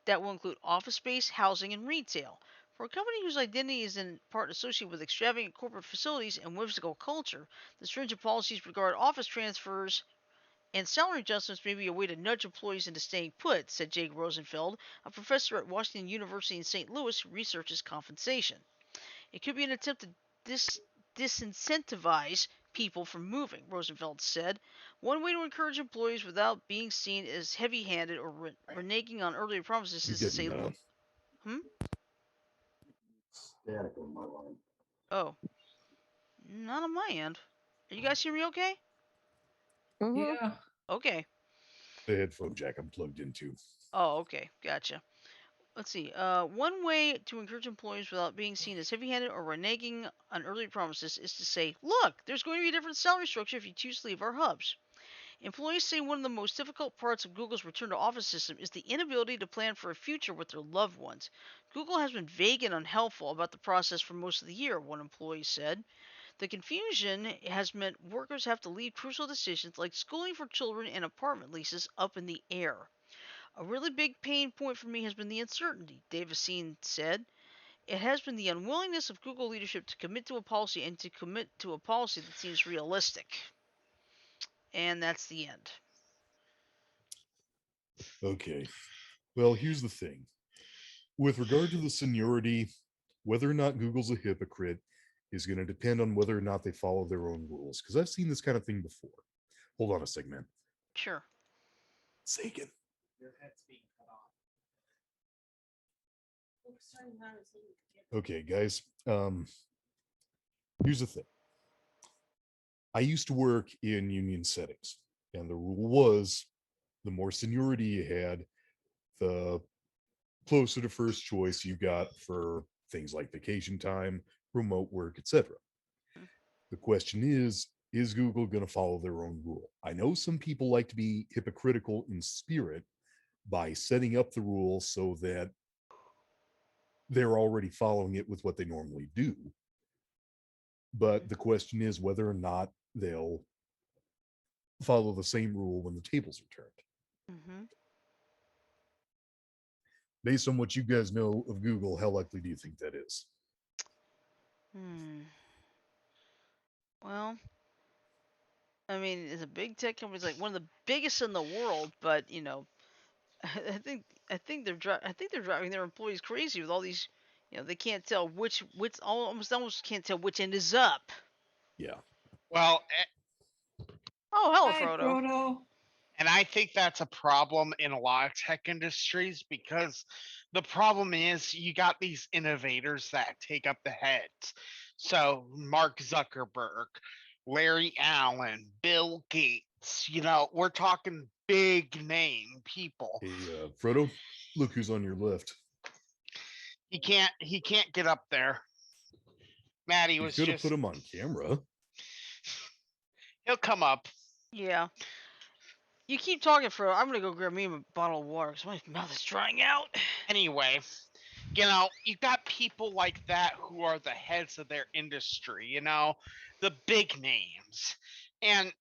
that will include office space, housing, and retail. For a company whose identity is in part associated with extravagant corporate facilities and whimsical culture, the stringent policies regard office transfers and salary adjustments may be a way to nudge employees into staying put, said Jake Rosenfeld, a professor at Washington University in St. Louis who researches compensation. It could be an attempt to disincentivize people from moving, Rosenfeld said. One way to encourage employees without being seen as heavy-handed or reneging on earlier promises You're is to say, getting look, Static on my line. oh, not on my end. Are you guys hearing me okay? Mhm. Yeah. Okay. the headphone jack I'm plugged into. Oh, okay. Gotcha. Let's see. One way to encourage employees without being seen as heavy-handed or reneging on early promises is to say, "Look, there's going to be a different salary structure if you choose to leave our hubs." Employees say one of the most difficult parts of Google's return to office system is the inability to plan for a future with their loved ones. Google has been vague and unhelpful about the process for most of the year, one employee said. The confusion has meant workers have to leave crucial decisions like schooling for children and apartment leases up in the air. A really big pain point for me has been the uncertainty, Davicine said. It has been the unwillingness of Google leadership to commit to a policy and to commit to a policy that seems realistic. And that's the end. Okay. Well, here's the thing. With regard to the seniority, whether or not Google's a hypocrite is going to depend on whether or not they follow their own rules. Because I've seen this kind of thing before. Hold on a segment. Sure. Sagan. Your head's being cut off. Oh, sorry, now it's in the Okay, guys. Here's the thing. I used to work in union settings, and the rule was the more seniority you had, the closer to first choice you got for things like vacation time, remote work, etc. The question is Google going to follow their own rule? I know some people like to be hypocritical in spirit by setting up the rule so that they're already following it with what they normally do. But the question is whether or not they'll follow the same rule when the tables are turned. Mm-hmm. Based on what you guys know of Google, how likely do you think that is? Well, I mean, it's a big tech company. It's like one of the biggest in the world, but I think they're driving their employees crazy with all these. They can't tell which almost can't tell which end is up. Yeah. Well, Oh, hello, Hi, Frodo. Frodo. and I think that's a problem in a lot of tech industries because the problem is you got these innovators that take up the heads. So Mark Zuckerberg, Larry Allen, Bill Gates, we're talking big name people. Hey, Frodo, look who's on your left. He can't get up there. Maddie You was could have just put him on camera. he'll come up. Yeah. You keep talking, Frodo. I'm gonna go grab me a bottle of water because my mouth is drying out. Anyway, you've got people like that who are the heads of their industry, the big names. And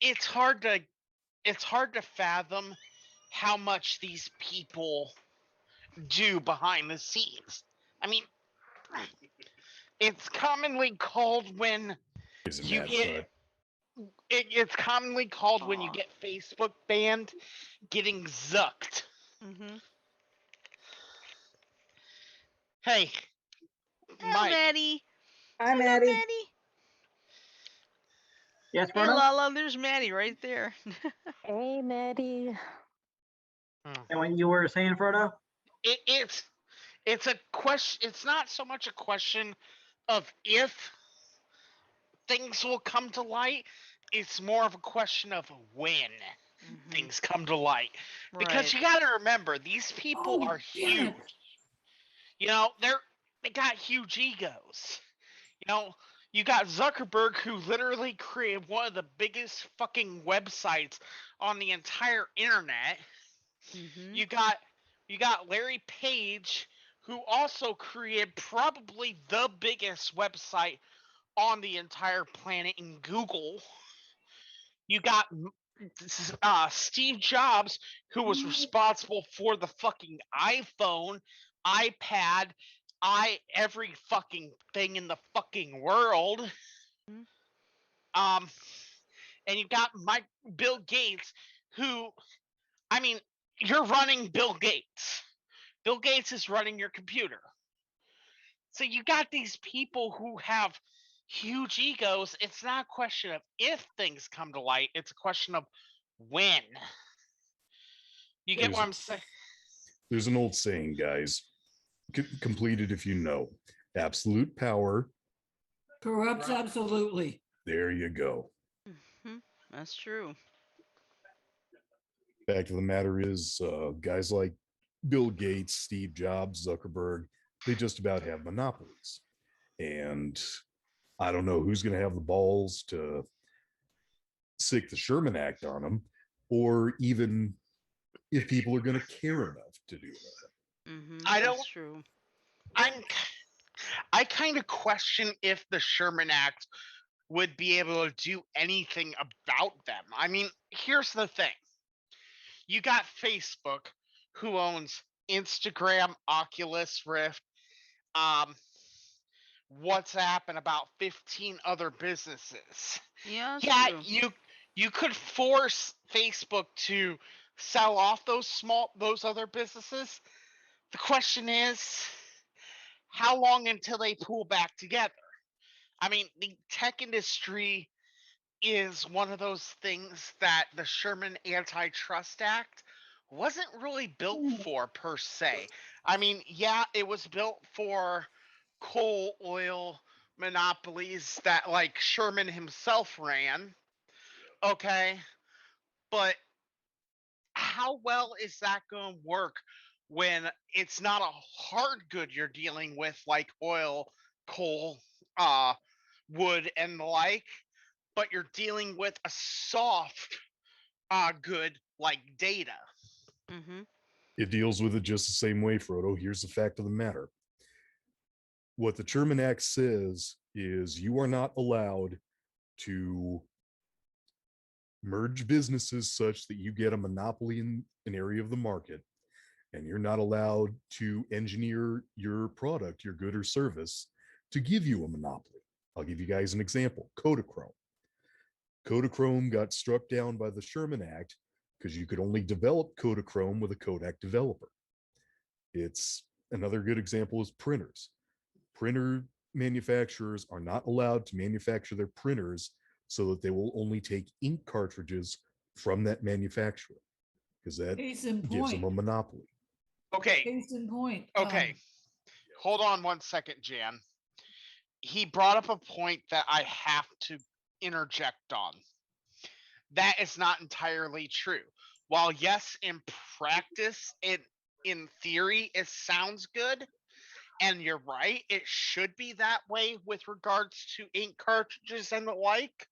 it's hard to fathom how much these people do behind the scenes. I mean, it's commonly called when Isn't you that get it's commonly called when you Aw. get Facebook banned getting zucked. Mm-hmm. Hey, Hello, Mike. Maddie. Hi, Hello, Maddie. Maddie. Yes, Hey, Frodo? Lala. There's Maddie right there. Hey, Maddie. And what you were saying, Frodo? It's a question. It's not so much a question of if things will come to light. It's more of a question of when Mm-hmm. things come to light. Because Right. you got to remember, these people Oh, are damn huge. it. They got huge egos. You know, you got Zuckerberg who literally created one of the biggest fucking websites on the entire internet. Mm-hmm. You got Larry Page who also created probably the biggest website on the entire planet in Google. You got Steve Jobs, who was responsible for the fucking iPhone, iPad, every fucking thing in the fucking world. Mm-hmm. Um, and you got Bill Gates, who, I mean, you're running Bill Gates. Bill Gates is running your computer. So you got these people who have huge egos. It's not a question of if things come to light, it's a question of when. You get what I'm saying? There's an old saying, guys. Complete it if you know. Absolute power. Corrupts absolutely. There you go. Mm-hmm. That's true. Fact of the matter is, guys like Bill Gates, Steve Jobs, Zuckerberg, they just about have monopolies. And I don't know who's going to have the balls to sick the Sherman Act on them, or even if people are going to care enough to do that. Mm-hmm. I That's don't. true. I kind of question if the Sherman Act would be able to do anything about them. I mean, here's the thing. You got Facebook, who owns Instagram, Oculus Rift, um, WhatsApp, and about 15 other businesses. Yeah, that's Yeah, true. you could force Facebook to sell off those other businesses. The question is, how long until they pull back together? I mean, the tech industry is one of those things that the Sherman Antitrust Act wasn't really built for per se. I mean, yeah, it was built for coal oil monopolies that like Sherman himself ran. Okay, but how well is that going to work when it's not a hard good you're dealing with like oil, coal, wood, and the like, but you're dealing with a soft good like data? Mm-hmm. It deals with it just the same way, Frodo. Here's the fact of the matter. What the Sherman Act says is you are not allowed to merge businesses such that you get a monopoly in an area of the market, and you're not allowed to engineer your product, your good or service, to give you a monopoly. I'll give you guys an example. Kodachrome. Kodachrome got struck down by the Sherman Act because you could only develop Kodachrome with a Kodak developer. It's another good example is printers. Printer manufacturers are not allowed to manufacture their printers so that they will only take ink cartridges from that manufacturer because that Case in gives them point. a monopoly. Okay. Case in point. Okay. Hold on one second, Jan. He brought up a point that I have to interject on. That is not entirely true. While yes, in practice, in theory, it sounds good, and you're right, it should be that way with regards to ink cartridges and the like.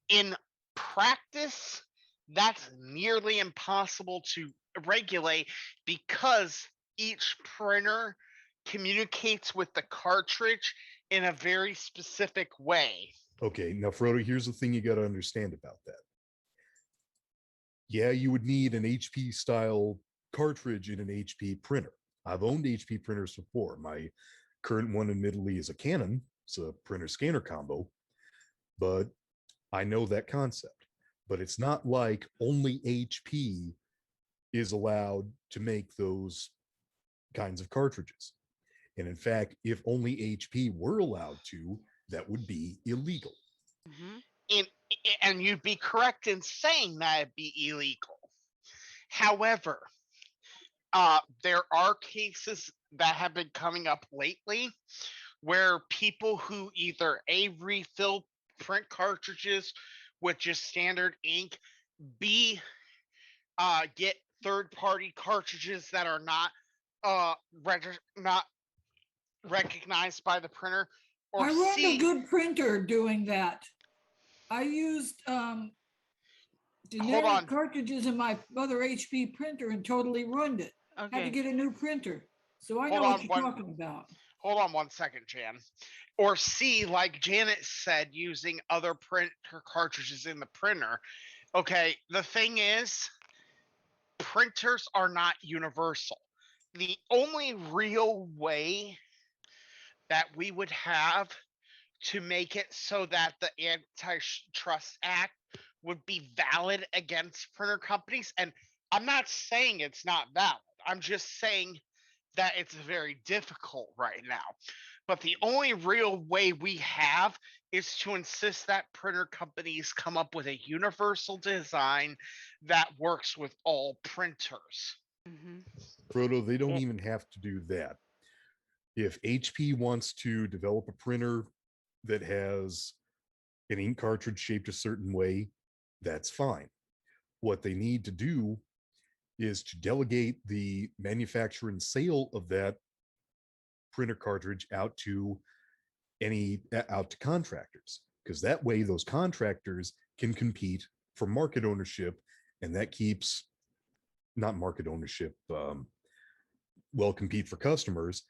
In practice, that's nearly impossible to regulate because each printer communicates with the cartridge in a very specific way. Okay, now Frodo, here's the thing you got to understand about that. Yeah, you would need an HP style cartridge in an HP printer. I've owned HP printers before. My current one, admittedly, is a Canon. It's a printer scanner combo, but I know that concept. But it's not like only HP is allowed to make those kinds of cartridges. And in fact, if only HP were allowed to, that would be illegal. Mm-hmm. And you'd be correct in saying that it'd be illegal. However, there are cases that have been coming up lately where people who either A, refill print cartridges with just standard ink, B, get third-party cartridges that are not not recognized by the printer, or I run C, a good printer doing that. I used generic cartridges in my other HP printer and totally ruined it. Okay. Had to get a new printer. So I Hold know on what you're talking about. Hold on one second, Jan. Or C, like Janet said, using other printer cartridges in the printer. Okay, the thing is, printers are not universal. The only real way that we would have to make it so that the Antitrust Act would be valid against printer companies, and I'm not saying it's not valid, I'm just saying that it's very difficult right now. But the only real way we have is to insist that printer companies come up with a universal design that works with all printers. Mm-hmm. Frodo, they don't even have to do that. If HP wants to develop a printer that has an ink cartridge shaped a certain way, that's fine. What they need to do is to delegate the manufacture and sale of that printer cartridge out to contractors, because that way those contractors can compete for market ownership, and that keeps not market ownership, compete for customers,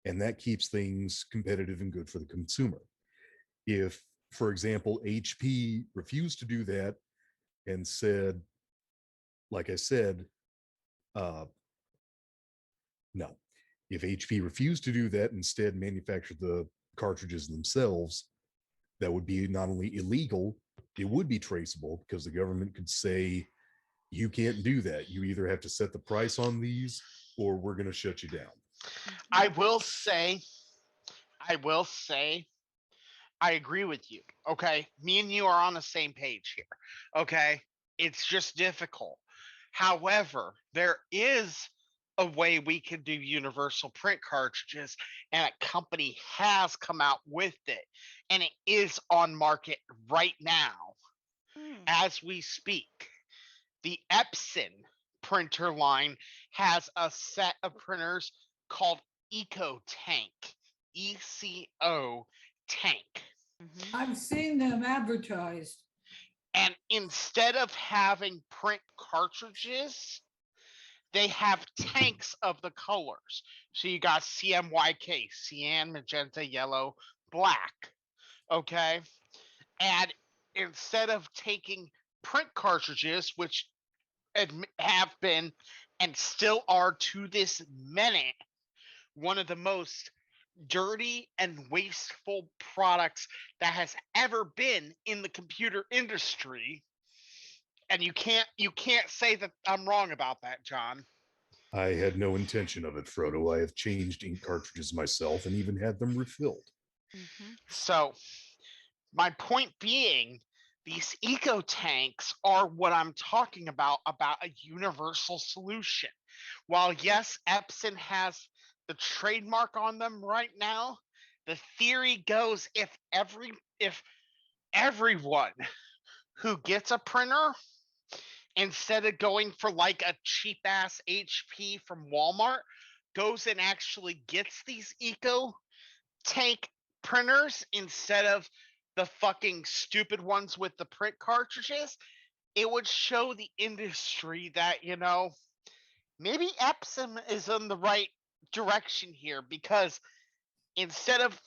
and that keeps things competitive and good for the consumer. If, for example, HP refused to do that and said, like I said, no. If HP refused to do that, instead manufactured the cartridges themselves, that would be not only illegal, it would be traceable, because the government could say, you can't do that. You either have to set the price on these or we're going to shut you down. I will say, I agree with you. Okay. Me and you are on the same page here. Okay. It's just difficult. However, there is a way we can do universal print cartridges, and a company has come out with it, and it is on market right now as we speak. The Epson printer line has a set of printers called Eco Tank. ECO Tank. I've seen them advertised. And instead of having print cartridges, they have tanks of the colors. So you got CMYK, cyan, magenta, yellow, black. Okay. And instead of taking print cartridges, which have been and still are to this minute one of the most dirty and wasteful products that has ever been in the computer industry, and you can't say that I'm wrong about that, John. I had no intention of it, Frodo. I have changed ink cartridges myself and even had them refilled. So my point being, these eco tanks are what I'm talking about a universal solution. While yes, Epson has the trademark on them right now, the theory goes if everyone who gets a printer, instead of going for like a cheap ass HP from Walmart, goes and actually gets these eco tank printers instead of the fucking stupid ones with the print cartridges, it would show the industry that, maybe Epson is in the right direction here, because instead of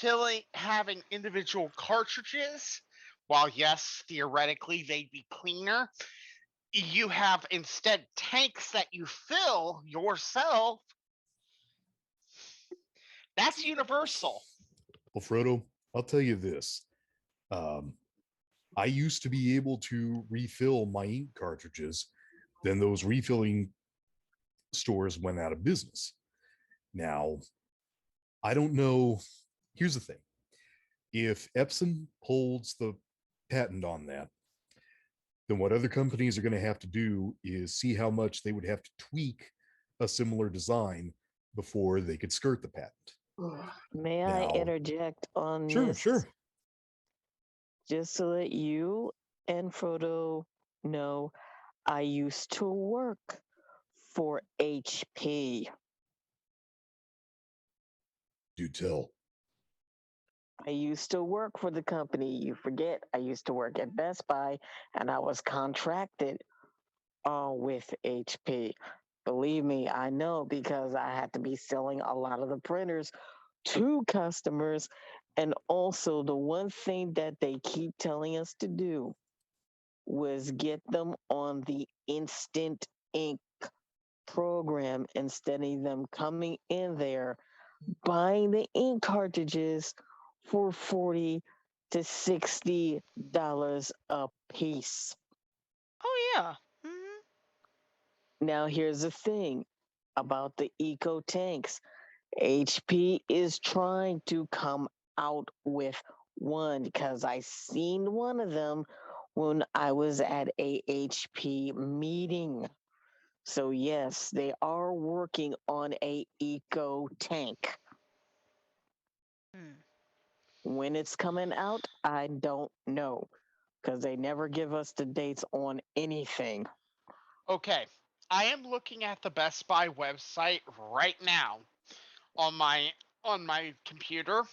having individual cartridges, while yes, theoretically they'd be cleaner, you have instead tanks that you fill yourself. That's universal. Well, Frodo, I'll tell you this. I used to be able to refill my ink cartridges. Then those refilling stores went out of business. Now, I don't know. Here's the thing. If Epson holds the patent on that, then what other companies are going to have to do is see how much they would have to tweak a similar design before they could skirt the patent. May I interject on this? Sure. Just so that you and Frodo know, I used to work for HP. Do tell. I used to work for the company. You forget, I used to work at Best Buy and I was contracted with HP. Believe me, I know, because I had to be selling a lot of the printers to customers. And also, the one thing that they keep telling us to do was get them on the instant ink program instead of them coming in there buying the ink cartridges for $40 to $60 a piece. Oh yeah. Now here's the thing about the eco tanks. HP is trying to come out with one, because I seen one of them when I was at a HP meeting. So yes, they are working on a eco tank. When it's coming out, I don't know, because they never give us the dates on anything. Okay, I am looking at the Best Buy website right now on my computer,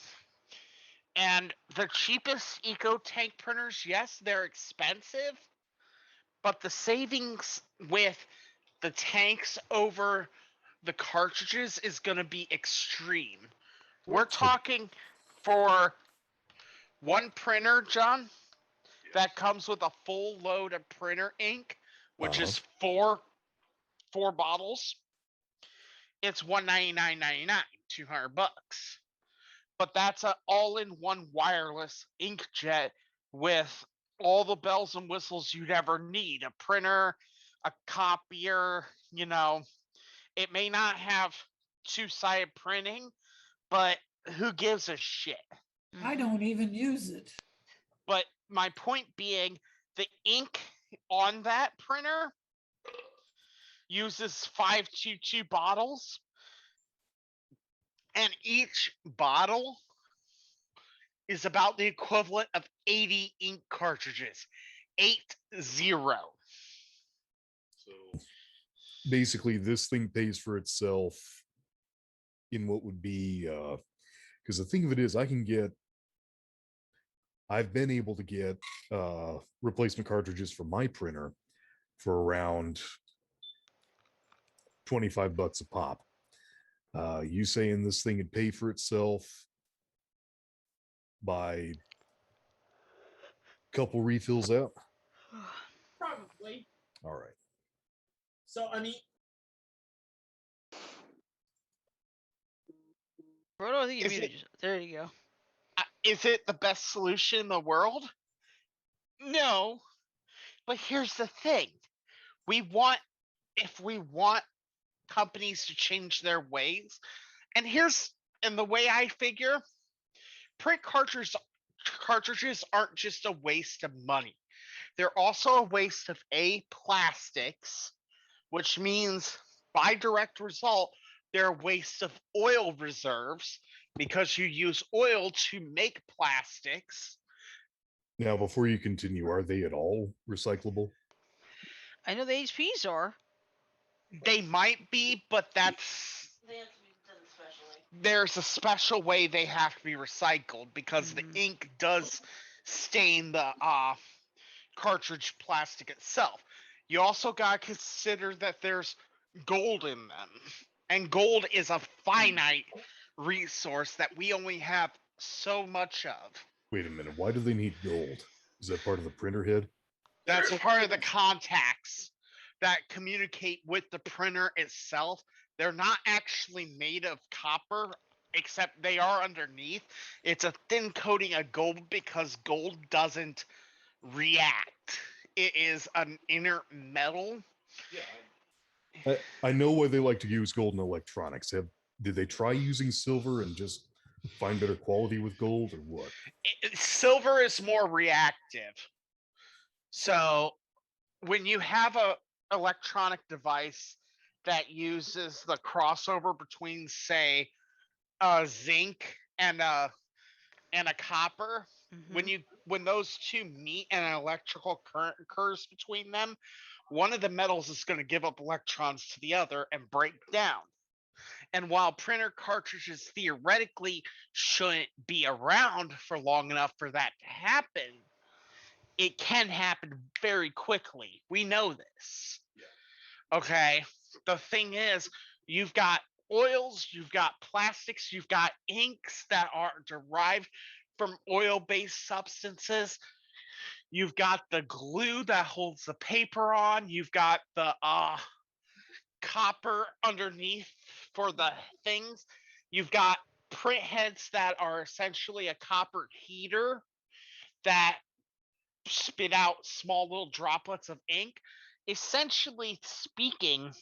and the cheapest eco tank printers, yes, they're expensive, but the savings with the tanks over the cartridges is going to be extreme. We're talking for one printer, John, that comes with a full load of printer ink, which is four bottles. It's $199.99, $200. But that's an all-in-one wireless inkjet with all the bells and whistles you'd ever need. A printer, a copier, it may not have two-sided printing, but who gives a shit? I don't even use it. But my point being, the ink on that printer uses 522 bottles, and each bottle is about the equivalent of 80 ink cartridges. 80. So basically this thing pays for itself in what would be because the thing of it is I've been able to get replacement cartridges for my printer for around $25 a pop. You saying this thing would pay for itself by a couple refills out? Probably. All right. So I mean, Frodo, I think you Is muted it- yourself. There you go. Is it the best solution in the world? No. But here's the thing. If we want companies to change their ways, and the way I figure, print cartridges aren't just a waste of money. They're also a waste of plastics, which means by direct result, they're a waste of oil reserves because you use oil to make plastics. Now, before you continue, are they at all recyclable? I know the HPs are. They might be, but They have to be done specially. there's a special way they have to be recycled because the ink does stain the cartridge plastic itself. You also got to consider that there's gold in them, and gold is a finite resource that we only have so much of. Wait a minute. Why do they need gold? Is that part of the printer head? That's part of the contacts that communicate with the printer itself. They're not actually made of copper, except they are underneath. It's a thin coating of gold because gold doesn't react. It is an inert metal. I know why they like to use gold in electronics. Did they try using silver and just find better quality with gold, or what? Silver is more reactive. So when you have a electronic device that uses the crossover between, say, a zinc and a copper, when those two meet and an electrical current occurs between them, one of the metals is going to give up electrons to the other and break down. And while printer cartridges theoretically shouldn't be around for long enough for that to happen, it can happen very quickly. We know this. Okay. The thing is, you've got oils, you've got plastics, you've got inks that are derived from oil based substances. You've got the glue that holds the paper on. You've got the copper underneath for the things. You've got print heads that are essentially a copper heater that spit out small little droplets of ink. Essentially speaking,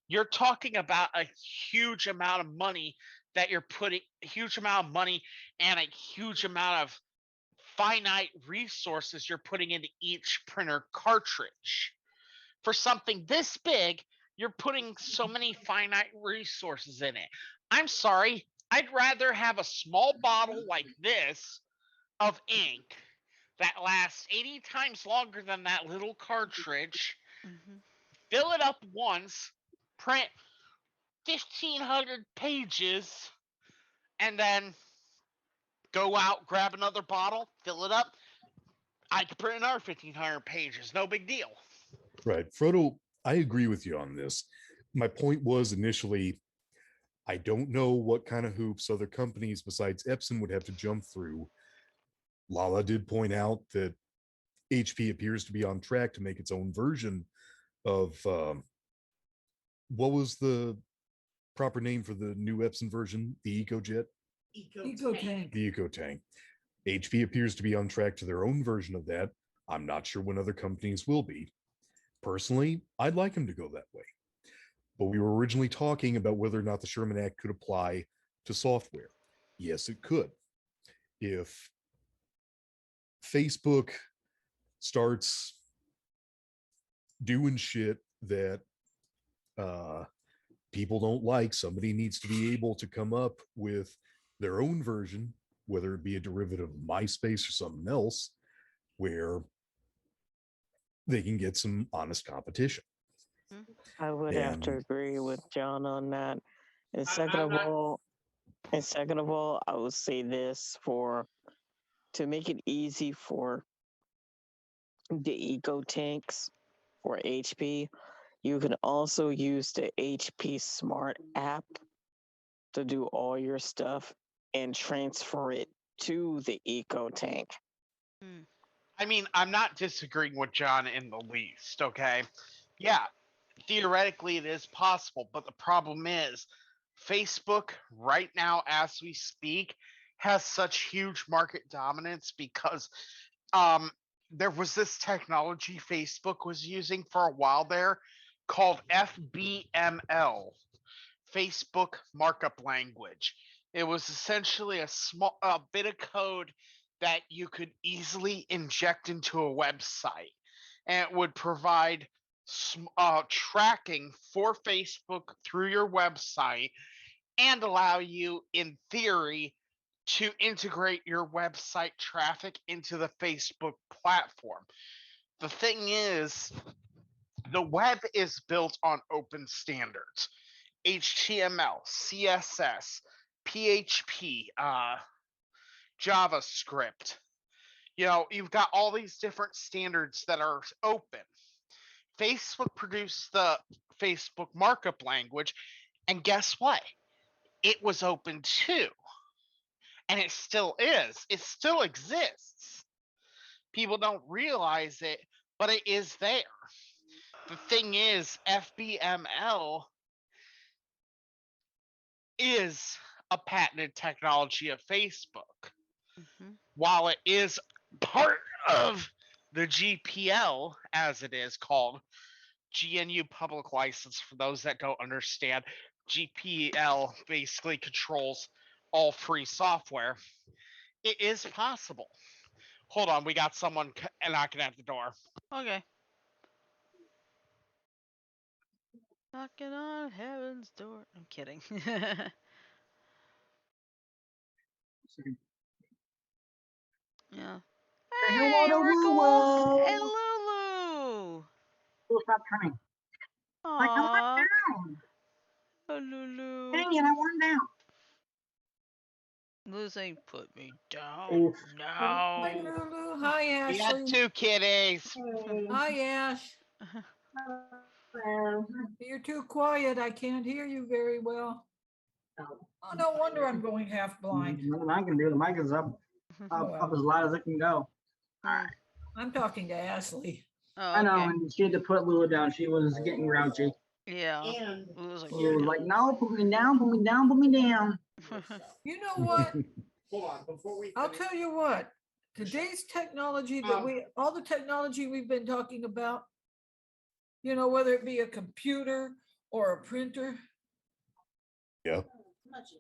you're talking about a huge amount of money that you're putting, a huge amount of money and a huge amount of finite resources you're putting into each printer cartridge. For something this big, you're putting so many finite resources in it. I'm sorry, I'd rather have a small bottle like this of ink that lasts 80 times longer than that little cartridge, fill it up once, print 1,500 pages, and then go out, grab another bottle, fill it up. I could print another 1,500 pages. No big deal. Right. Frodo, I agree with you on this. My point was initially, I don't know what kind of hoops other companies besides Epson would have to jump through. Lala did point out that HP appears to be on track to make its own version of what was the proper name for the new Epson version? The EcoJet? Eco tank. The EcoTank. HP appears to be on track to their own version of that. I'm not sure when other companies will be. Personally, I'd like them to go that way. But we were originally talking about whether or not the Sherman Act could apply to software. Yes, it could. If Facebook starts doing shit that people don't like, somebody needs to be able to come up with their own version, whether it be a derivative of MySpace or something else, where they can get some honest competition. I would have to And agree with John on that. And second I'm of not. all, I would say this for to make it easy for the eco tanks or HP, you can also use the HP Smart app to do all your stuff and transfer it to the eco tank. Hmm. I mean, I'm not disagreeing with John in the least, okay? Yeah, theoretically it is possible, but the problem is Facebook right now as we speak has such huge market dominance because there was this technology Facebook was using for a while there called FBML, Facebook markup language. It was essentially a bit of code that you could easily inject into a website, and it would provide tracking for Facebook through your website and allow you, in theory, to integrate your website traffic into the Facebook platform. The thing is, the web is built on open standards. HTML, CSS, PHP, JavaScript. You've got all these different standards that are open. Facebook produced the Facebook markup language, and guess what? It was open too. And it still is. It still exists. People don't realize it, but it is there. The thing is, FBML is a patented technology of Facebook. Mm-hmm. While it is part of the GPL, as it is called, GNU Public License, for those that don't understand, GPL basically controls all free software. It is possible. Hold on, we got someone knocking at the door. Okay. Knocking on heaven's door. I'm kidding. Yeah. Say hello Hey, to we're Woo going. Hey, Woo. Lulu. Woo, stop turning. Like, come on Aw. down. Oh, Lulu. Dang it, I want down. Lulu saying, put me down. Oof. Hi, No. Lulu. Hi, We got Ashley. 2 kitties. Hi, Ash. You're too quiet. I can't hear you very well. Oh, no wonder I'm going half blind. Nothing I can do. The mic is up as loud as it can go. I'm talking to Ashley. I Oh, know, okay. and she had to put Lula down. She was getting grouchy. Yeah. And Lulu's like, Lula was yeah. like, no, put me down, put me down, put me down. You know what? hold on, before we I'll finish, tell you what. Today's technology that all the technology we've been talking about, whether it be a computer or a printer. yeah,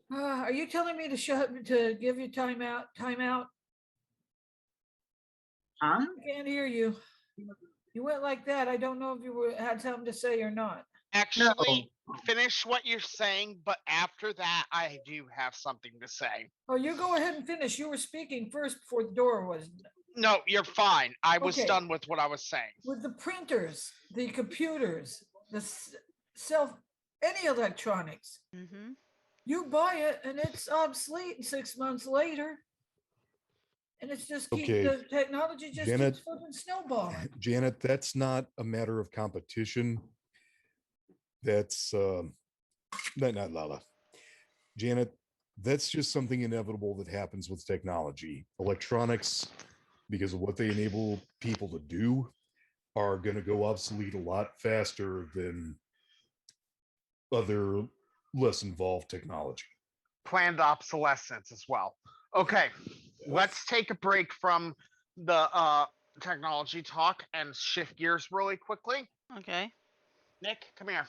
Are you telling me to give you time out? Huh? I can't hear you. You went like that. I don't know if you had something to say or not. Actually, finish what you're saying, but after that, I do have something to say. Oh, you go ahead and finish. You were speaking first before the door was. No, you're fine. I was Okay. done with what I was saying. With the printers, the computers, the any electronics, Mm-hmm. you buy it and it's obsolete 6 months later. And it's just Okay. the technology just Janet- keeps flipping snowballing. Janet, that's not a matter of competition. That's not Lala. Janet, that's just something inevitable that happens with technology. Electronics, because of what they enable people to do, are going to go obsolete a lot faster than other less involved technology. Planned obsolescence as well. Okay, let's take a break from the technology talk and shift gears really quickly. Okay. Nick, come here.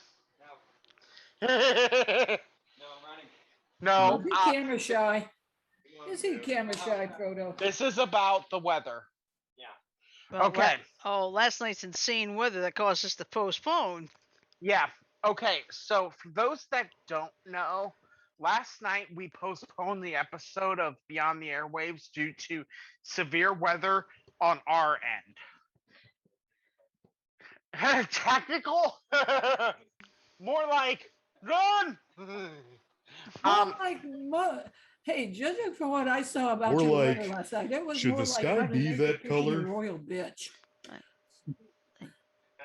no, I'm running. No, Is he camera shy? Is he camera shy, Frodo? this is about the weather. Well, Okay. last night's insane weather that caused us to postpone. Yeah. Okay. So for those that don't know, last night we postponed the episode of Beyond the Airwaves due to severe weather on our end. Technical. More like run. More like, hey, judging from what I saw about More your like, weather last night, it was should more the like sky Mother be Nature that kicking your color? royal bitch.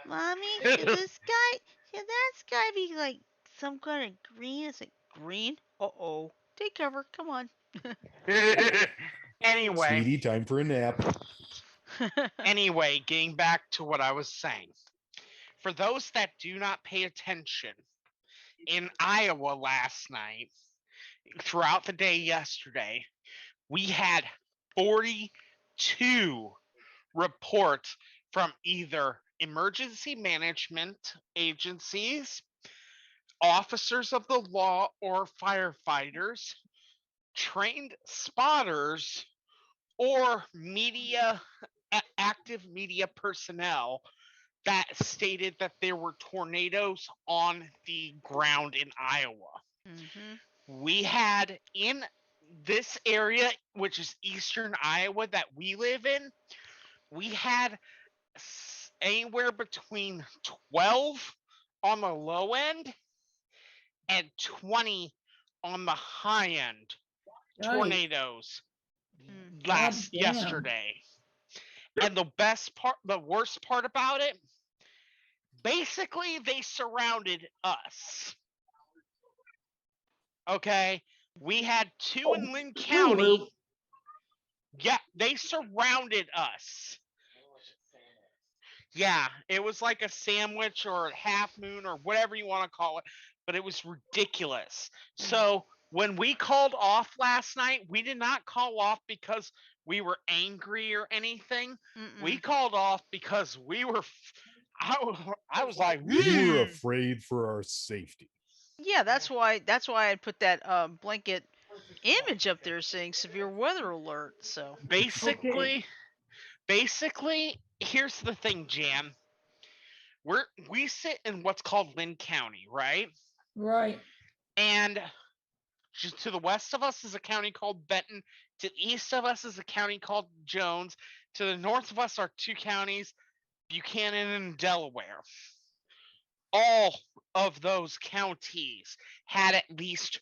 Mommy, should the sky, should that sky be like some kind of green? Is it green? Uh-oh. Take cover. Come on. Anyway, Sweetie, time for a nap. anyway, getting back to what I was saying. For those that do not pay attention, in Iowa last night, throughout the day yesterday, we had 42 reports from either emergency management agencies, officers of the law, or firefighters, trained spotters, or active media personnel that stated that there were tornadoes on the ground in Iowa. Mm-hmm. We had in this area, which is eastern Iowa that we live in, we had anywhere between 12 on the low end and 20 on the high end Yikes. tornadoes God damn. yesterday. And the worst part about it, basically they surrounded us. Okay, we had two in Lynn County. Yeah, they surrounded us. Yeah, it was like a sandwich or a half moon or whatever you want to call it, but it was ridiculous. So when we called off last night, we did not call off because we were angry or anything. We called off because I was like, We were afraid for our safety. Yeah, that's why I put that blanket image up there saying severe weather alert. So basically, here's the thing, Jan. We sit in what's called Lynn County, right? Right. And just to the west of us is a county called Benton. To the east of us is a county called Jones. To the north of us are two counties, Buchanan and Delaware. All of those counties had at least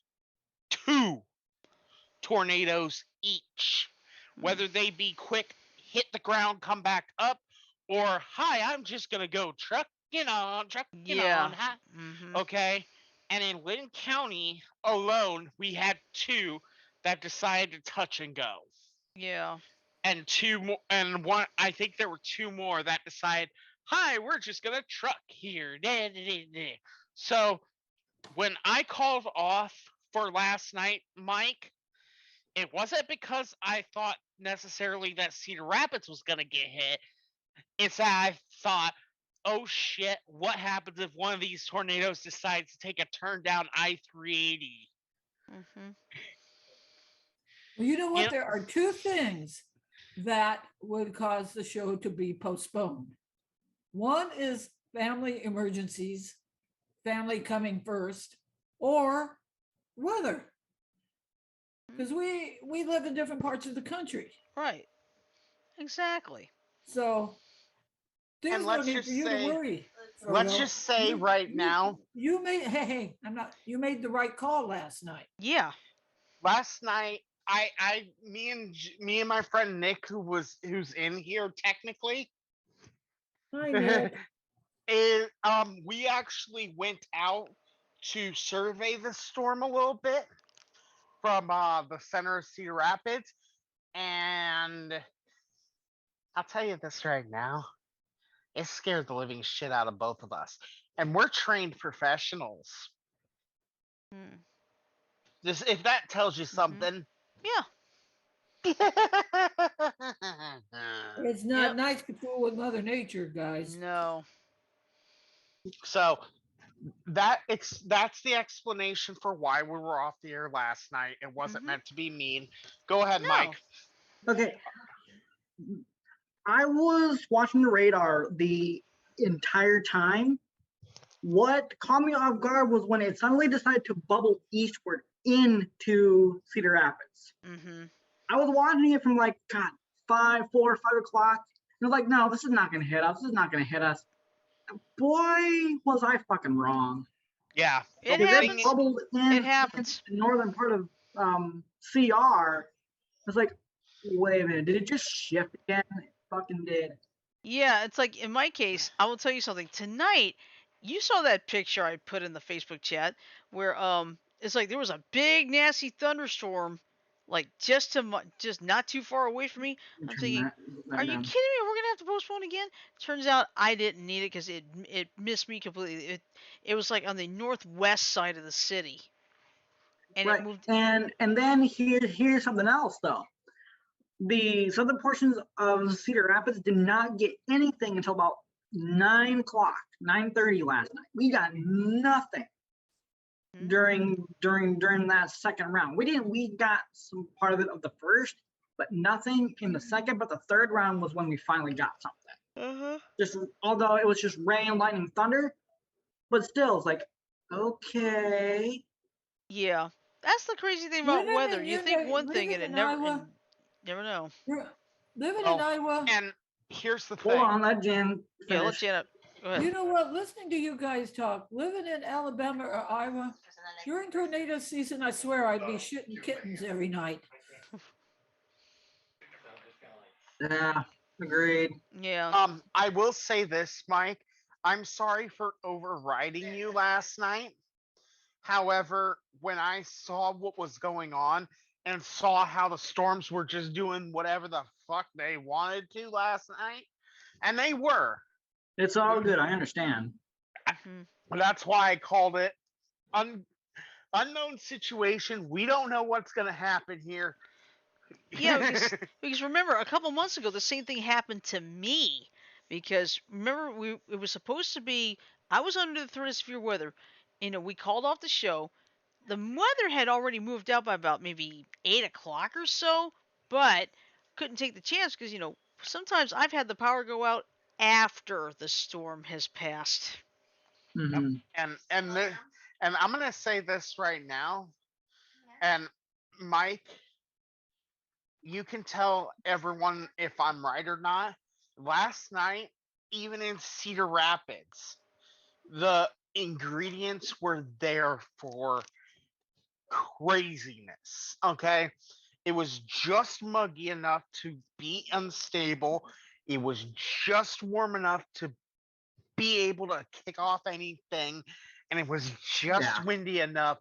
2 tornadoes each, whether they be quick, hit the ground, come back up, or hi, I'm just gonna go trucking on. Hi. Mm-hmm. Okay. And in Lynn County alone, we had 2 that decided to touch and go. Yeah. And 2 more, and one, I think there were 2 more that decided, hi, we're just gonna truck here. So when I called off for last night, Mike, it wasn't because I thought necessarily that Cedar Rapids was gonna get hit. It's that I thought, oh shit, what happens if one of these tornadoes decides to take a turn down I-380? Mm-hmm. Well, you know what? There are 2 things that would cause the show to be postponed. One is family emergencies, family coming first, or weather. Because we live in different parts of the country. Right. Exactly. So there's no need for you to worry. Let's just say now. You made you made the right call last night. Yeah. Last night, me and my friend Nick, who's in here technically. Hi, Nick. We actually went out to survey the storm a little bit from the center of Cedar Rapids, and I'll tell you this right now, it scared the living shit out of both of us, and we're trained professionals. Just if that tells you something. Yeah. It's not nice to fool with Mother Nature, guys. No. So that's the explanation for why we were off the air last night. It wasn't meant to be mean. Go ahead, Mike. Okay. I was watching the radar the entire time. What caught me off guard was when it suddenly decided to bubble eastward into Cedar Rapids. Mm-hmm. I was watching it from like, God, 5 o'clock. And I was like, no, this is not going to hit us. This is not going to hit us. Boy, was I fucking wrong. Yeah. It Because it thing happens. bubbled It in happens. the northern part of CR. It's like, wait a minute, did it just shift again? It fucking did. Yeah, it's like in my case, I will tell you something. Tonight, you saw that picture I put in the Facebook chat where it's like there was a big nasty thunderstorm like just not too far away from me. I'm Turn thinking, are that you down. kidding me? We're going to have to postpone again? Turns out I didn't need it cuz it missed me completely. It was like on the northwest side of the city and it Right. moved. And then here's something else though. The southern portions of Cedar Rapids did not get anything until about 9 o'clock, 9:30 last night. We got nothing during that second round. We got some part of it of the first, but nothing in the second. But the third round was when we finally got something. Uh-huh. Just although it was just rain, lightning, thunder, but still, it's like, okay. Yeah. That's the crazy thing about weather. You think one thing and it in never Iowa, and never know. living in Oh, Iowa, and here's the Hold thing. on, let Jan Yeah, let finish. Janet go ahead. you know what? Listening to you guys talk, living in Alabama or Iowa, during tornado season, I swear I'd be shitting kittens every night. Yeah, agreed. Yeah. I will say this, Mike. I'm sorry for overriding you last night. However, when I saw what was going on and saw how the storms were just doing whatever the fuck they wanted to last night, and they were. It's all good. I understand. Mhm. That's why I called it unknown situation. We don't know what's going to happen here. Yeah, because remember a couple months ago the same thing happened to me because remember it was supposed to be I was under the threat of severe weather. You know, we called off the show. The weather had already moved out by about maybe 8 o'clock or so, but couldn't take the chance because sometimes I've had the power go out after the storm has passed. Mm-hmm. And I'm gonna say this right now, and Mike, you can tell everyone if I'm right or not. Last night, even in Cedar Rapids, the ingredients were there for craziness. Okay, it was just muggy enough to be unstable. It was just warm enough to be able to kick off anything, and it was just Yeah. windy enough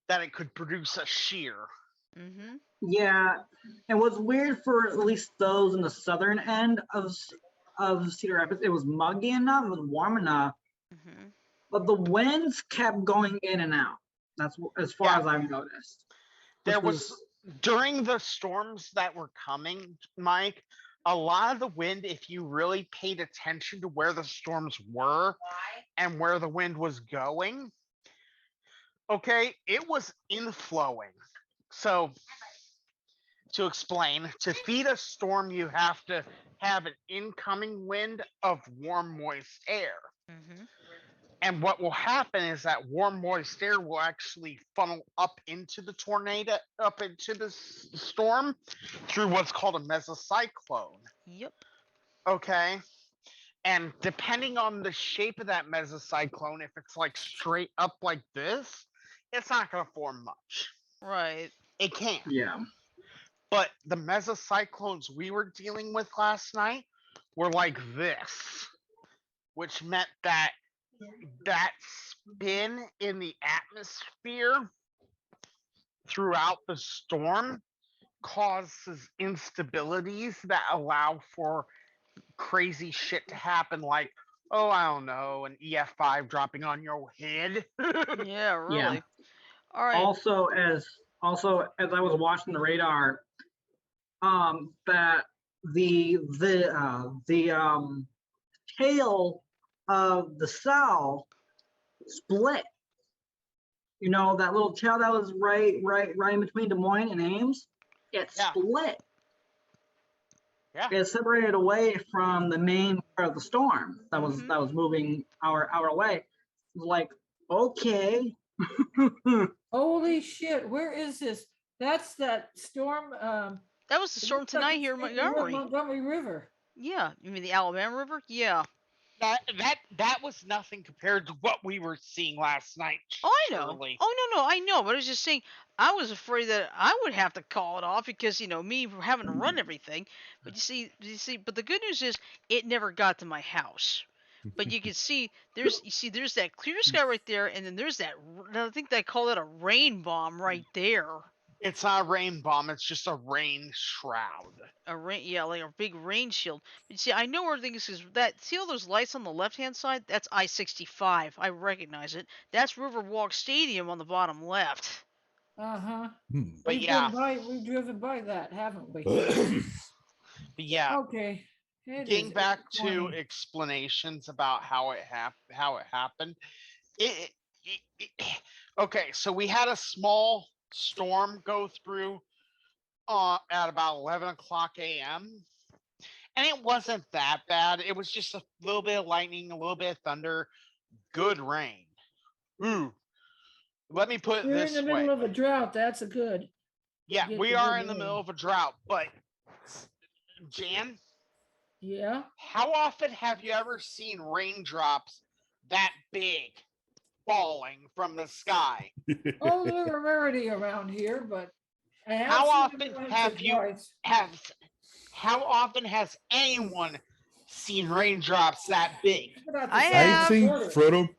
that it could produce a shear. Mhm. Yeah. And what's weird for at least those in the southern end of Cedar Rapids, it was muggy enough, it was warm enough, Mhm. but the winds kept going in and out. That's as far Yeah, as I've noticed. there Which was was during the storms that were coming, Mike. A lot of the wind, if you really paid attention to where the storms were and where the wind was going, okay, it was inflowing. So to explain, to feed a storm, you have to have an incoming wind of warm, moist air. Mhm. And what will happen is that warm, moist air will actually funnel up into the tornado, up into the storm through what's called a mesocyclone. Yep. Okay. And depending on the shape of that mesocyclone, if it's like straight up like this, it's not going to form much. Right. It can't. yeah. But the mesocyclones we were dealing with last night were like this, which meant that spin in the atmosphere throughout the storm causes instabilities that allow for crazy shit to happen, like, oh, I don't know, an EF5 dropping on your head. Yeah, Yeah. really. All right. Also as I was watching the radar, that the tail of the cell split. You know, that little tail that was right in between Des Moines and Ames, it Yeah. split. Yeah. It separated away from the main part of the storm that was Mhm. moving our way. It was like, okay. Holy shit! Where is this? That's that storm. That was the It storm looks like tonight it's here in in the Montgomery. Montgomery River. Yeah, you mean the Alabama River? Yeah. that was nothing compared to what we were seeing last night. Oh, I know. Surely. Oh, no, I know. But I was just saying, I was afraid that I would have to call it off because me having to run everything. But but the good news is it never got to my house. But you can see there's that clear sky right there, and then there's that. I think they call it a rain bomb right there. It's not a rain bomb. It's just a rain shroud. A rain, yeah, like a big rain shield. But see, I know where everything is. That see all those lights on the left-hand side? That's I-65. I recognize it. That's Riverwalk Stadium on the bottom left. Uh-huh. But We've driven by that, haven't we? But yeah. Okay. Getting back to explanations about how it happened. Okay, so we had a small storm go through at about 11 o'clock a.m. And it wasn't that bad. It was just a little bit of lightning, a little bit of thunder, good rain. Ooh. Let me put it We're this in the way. middle of a drought. That's a good. Yeah, get we the are good in the rain. middle of a drought, but Jan, Yeah. how often have you ever seen raindrops that big falling from the sky? Oh, they're a rarity around here, but I have How seen often them once or have you twice. how often has anyone seen raindrops that big? About the I size I of a have. think, quarter. Frodo,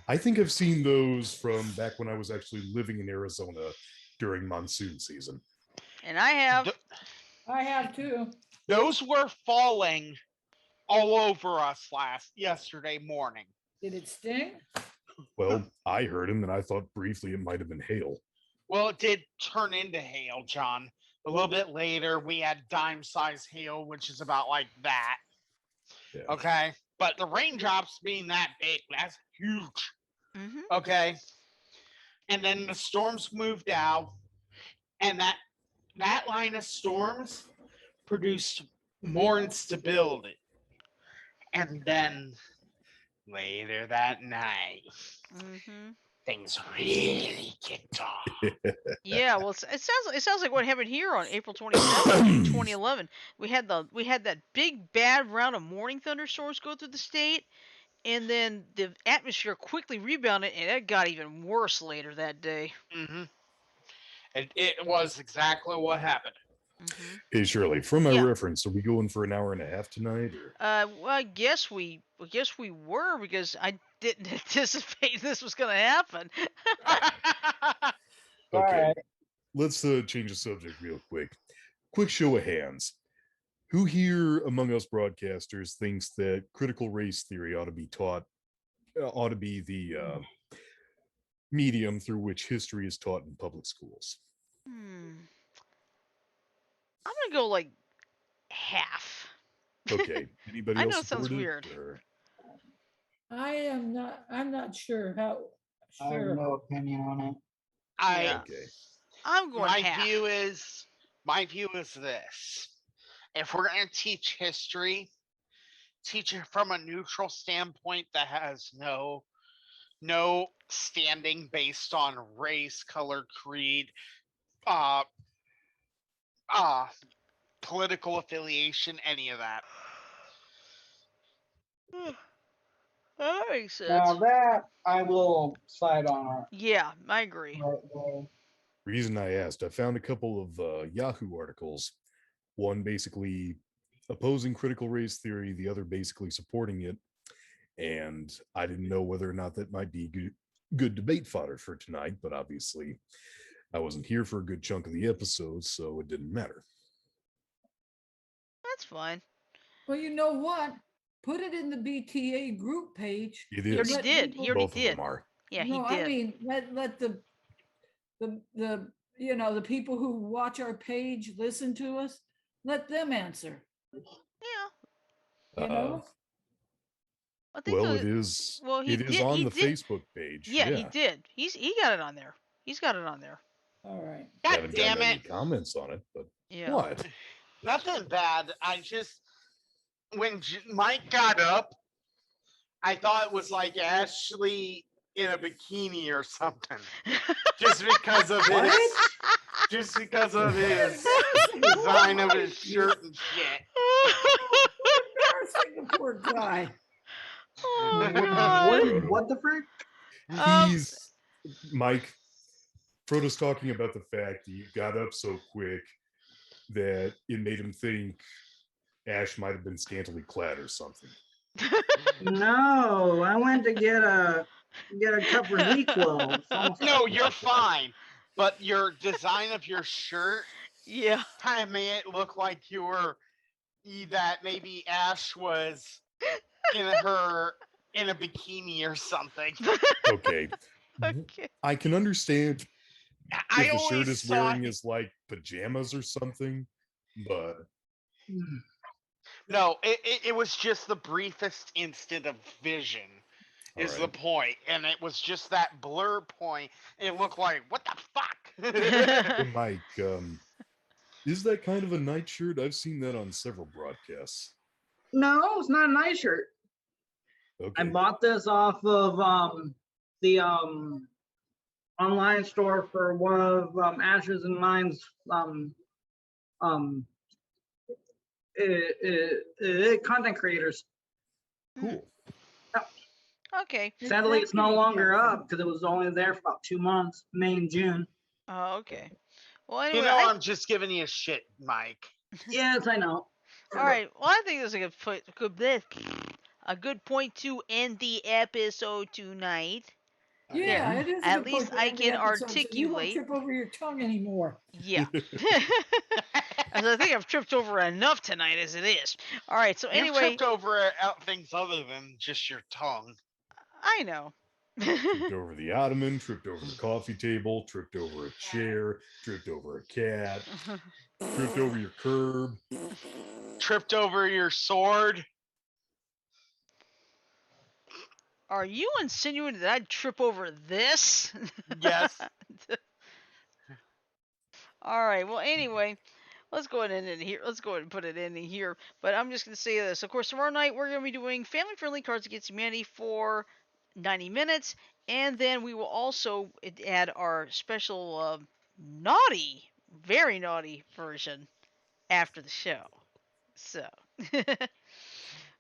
I think I've seen those from back when I was actually living in Arizona during monsoon season. And I have. I have too. Those were falling all over us yesterday morning. Did it sting? Well, I heard him, and I thought briefly it might have been hail. Well, it did turn into hail, John. A little bit later, we had dime-sized hail, which is about like that. Yeah. Okay, but the raindrops being that big, that's huge. Mm-hmm. Okay, and then the storms moved out, and that line of storms produced more instability. And then later that night, things really kicked off. Yeah, well, it sounds like what happened here on April 27th, 2011. We had that big bad round of morning thunderstorms go through the state, and then the atmosphere quickly rebounded, and it got even worse later that day. Mm-hmm. It was exactly what happened. Mm-hmm. Hey Shirley, from my reference, are we going for an hour and a half tonight? Or? Well, I guess we were, because I didn't anticipate this was going to happen. Okay, let's change the subject real quick. Quick show of hands. Who here among us broadcasters thinks that critical race theory ought to be taught, ought to be the medium through which history is taught in public schools? I'm gonna go like half. Okay. Anybody I else? know it sounds support weird. or- I'm not sure how. I have no opinion on it. Okay. I'm going half. My view is this: if we're going to teach history, teach it from a neutral standpoint that has no standing based on race, color, creed, political affiliation, any of that. That makes sense. Now that I will side on. Yeah, I agree. Reason I asked, I found a couple of Yahoo articles. One basically opposing critical race theory, the other basically supporting it. And I didn't know whether or not that might be good debate fodder for tonight, but obviously I wasn't here for a good chunk of the episode, so it didn't matter. That's fine. Well, you know what? Put it in the BTA group page. It He is. already did. He already Both did. of them are. Yeah, No, he did. I mean, let the the people who watch our page listen to us. Let them answer. Yeah. You know. I think Well, it is. Well, it is on the Facebook page. Yeah, he did. He got it on there. He's got it on there. All right. God Haven't damn gotten any it! comments on it, but Yeah. what? Nothing bad. I just when Mike got up, I thought it was like Ashley in a bikini or something, just because of his, just because of his design of his shirt and shit. Embarrassing the poor guy. Oh What? God. Frodo. What the frick? He's Mike. Frodo's talking about the fact that you got up so quick that it made him think Ash might have been scantily clad or something. No, I went to get a cup for ZQL. No, you're fine. But your design of your shirt Yeah. kind of made it look like you were that maybe Ash was in a bikini or something. Okay. Okay. I can understand I if the shirt always is saw wearing his like pajamas or something, but no, it was just the briefest instant of vision all is the right. point, and it was just that blur point. It looked like what the Hey fuck. Mike, is that kind of a nightshirt? I've seen that on several broadcasts. No, it's not a nice shirt. I Okay. bought this off of the online store for one of Ash's and mine's um content creators. Cool. Okay. Sadly, it's no longer up because it was only there for about 2 months, May and June. Oh, okay. Well, You anyway, know, I'm just giving you shit, Mike. Yes, I know. all right. Well, I think this is a good point to end the episode tonight. Yeah, There. it is a At good point least to I end the can episode so you won't articulate. trip over your tongue anymore. Yeah. As I think I've tripped over enough tonight as it is. All right. So You've anyway, tripped over things other than just your tongue. I know. Tripped over the ottoman, tripped over the coffee table, tripped over a chair, tripped over a cat, tripped over your curb. Tripped over your sword. Are you insinuating that I'd trip over this? Yes. All right. Well, anyway, let's go ahead and end it here. Let's go ahead and put it in here. But I'm just gonna say this. Of course, tomorrow night we're gonna be doing family-friendly Cards Against Humanity for 90 minutes, and then we will also add our special naughty, very naughty version after the show. So,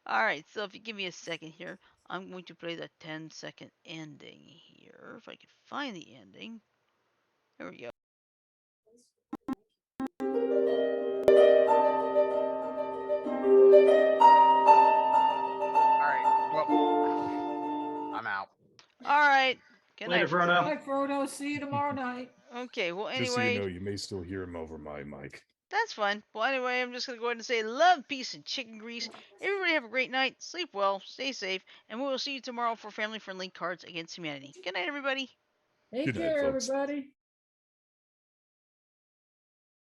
all right. So if you give me a second here, I'm going to play the 10-second ending here. If I can find the ending. There we go. All right. Well, I'm out. All right. Good Later, night, Frodo. Bye, Frodo. See you tomorrow night. Okay. Well, Just so you anyway, know, you may still hear him over my mic. that's fine. Well, anyway, I'm just gonna go ahead and say love, peace, and chicken grease. Everybody have a great night. Sleep well. Stay safe, and we will see you tomorrow for family-friendly Cards Against Humanity. Good night, everybody. Take Good night, care, folks. everybody.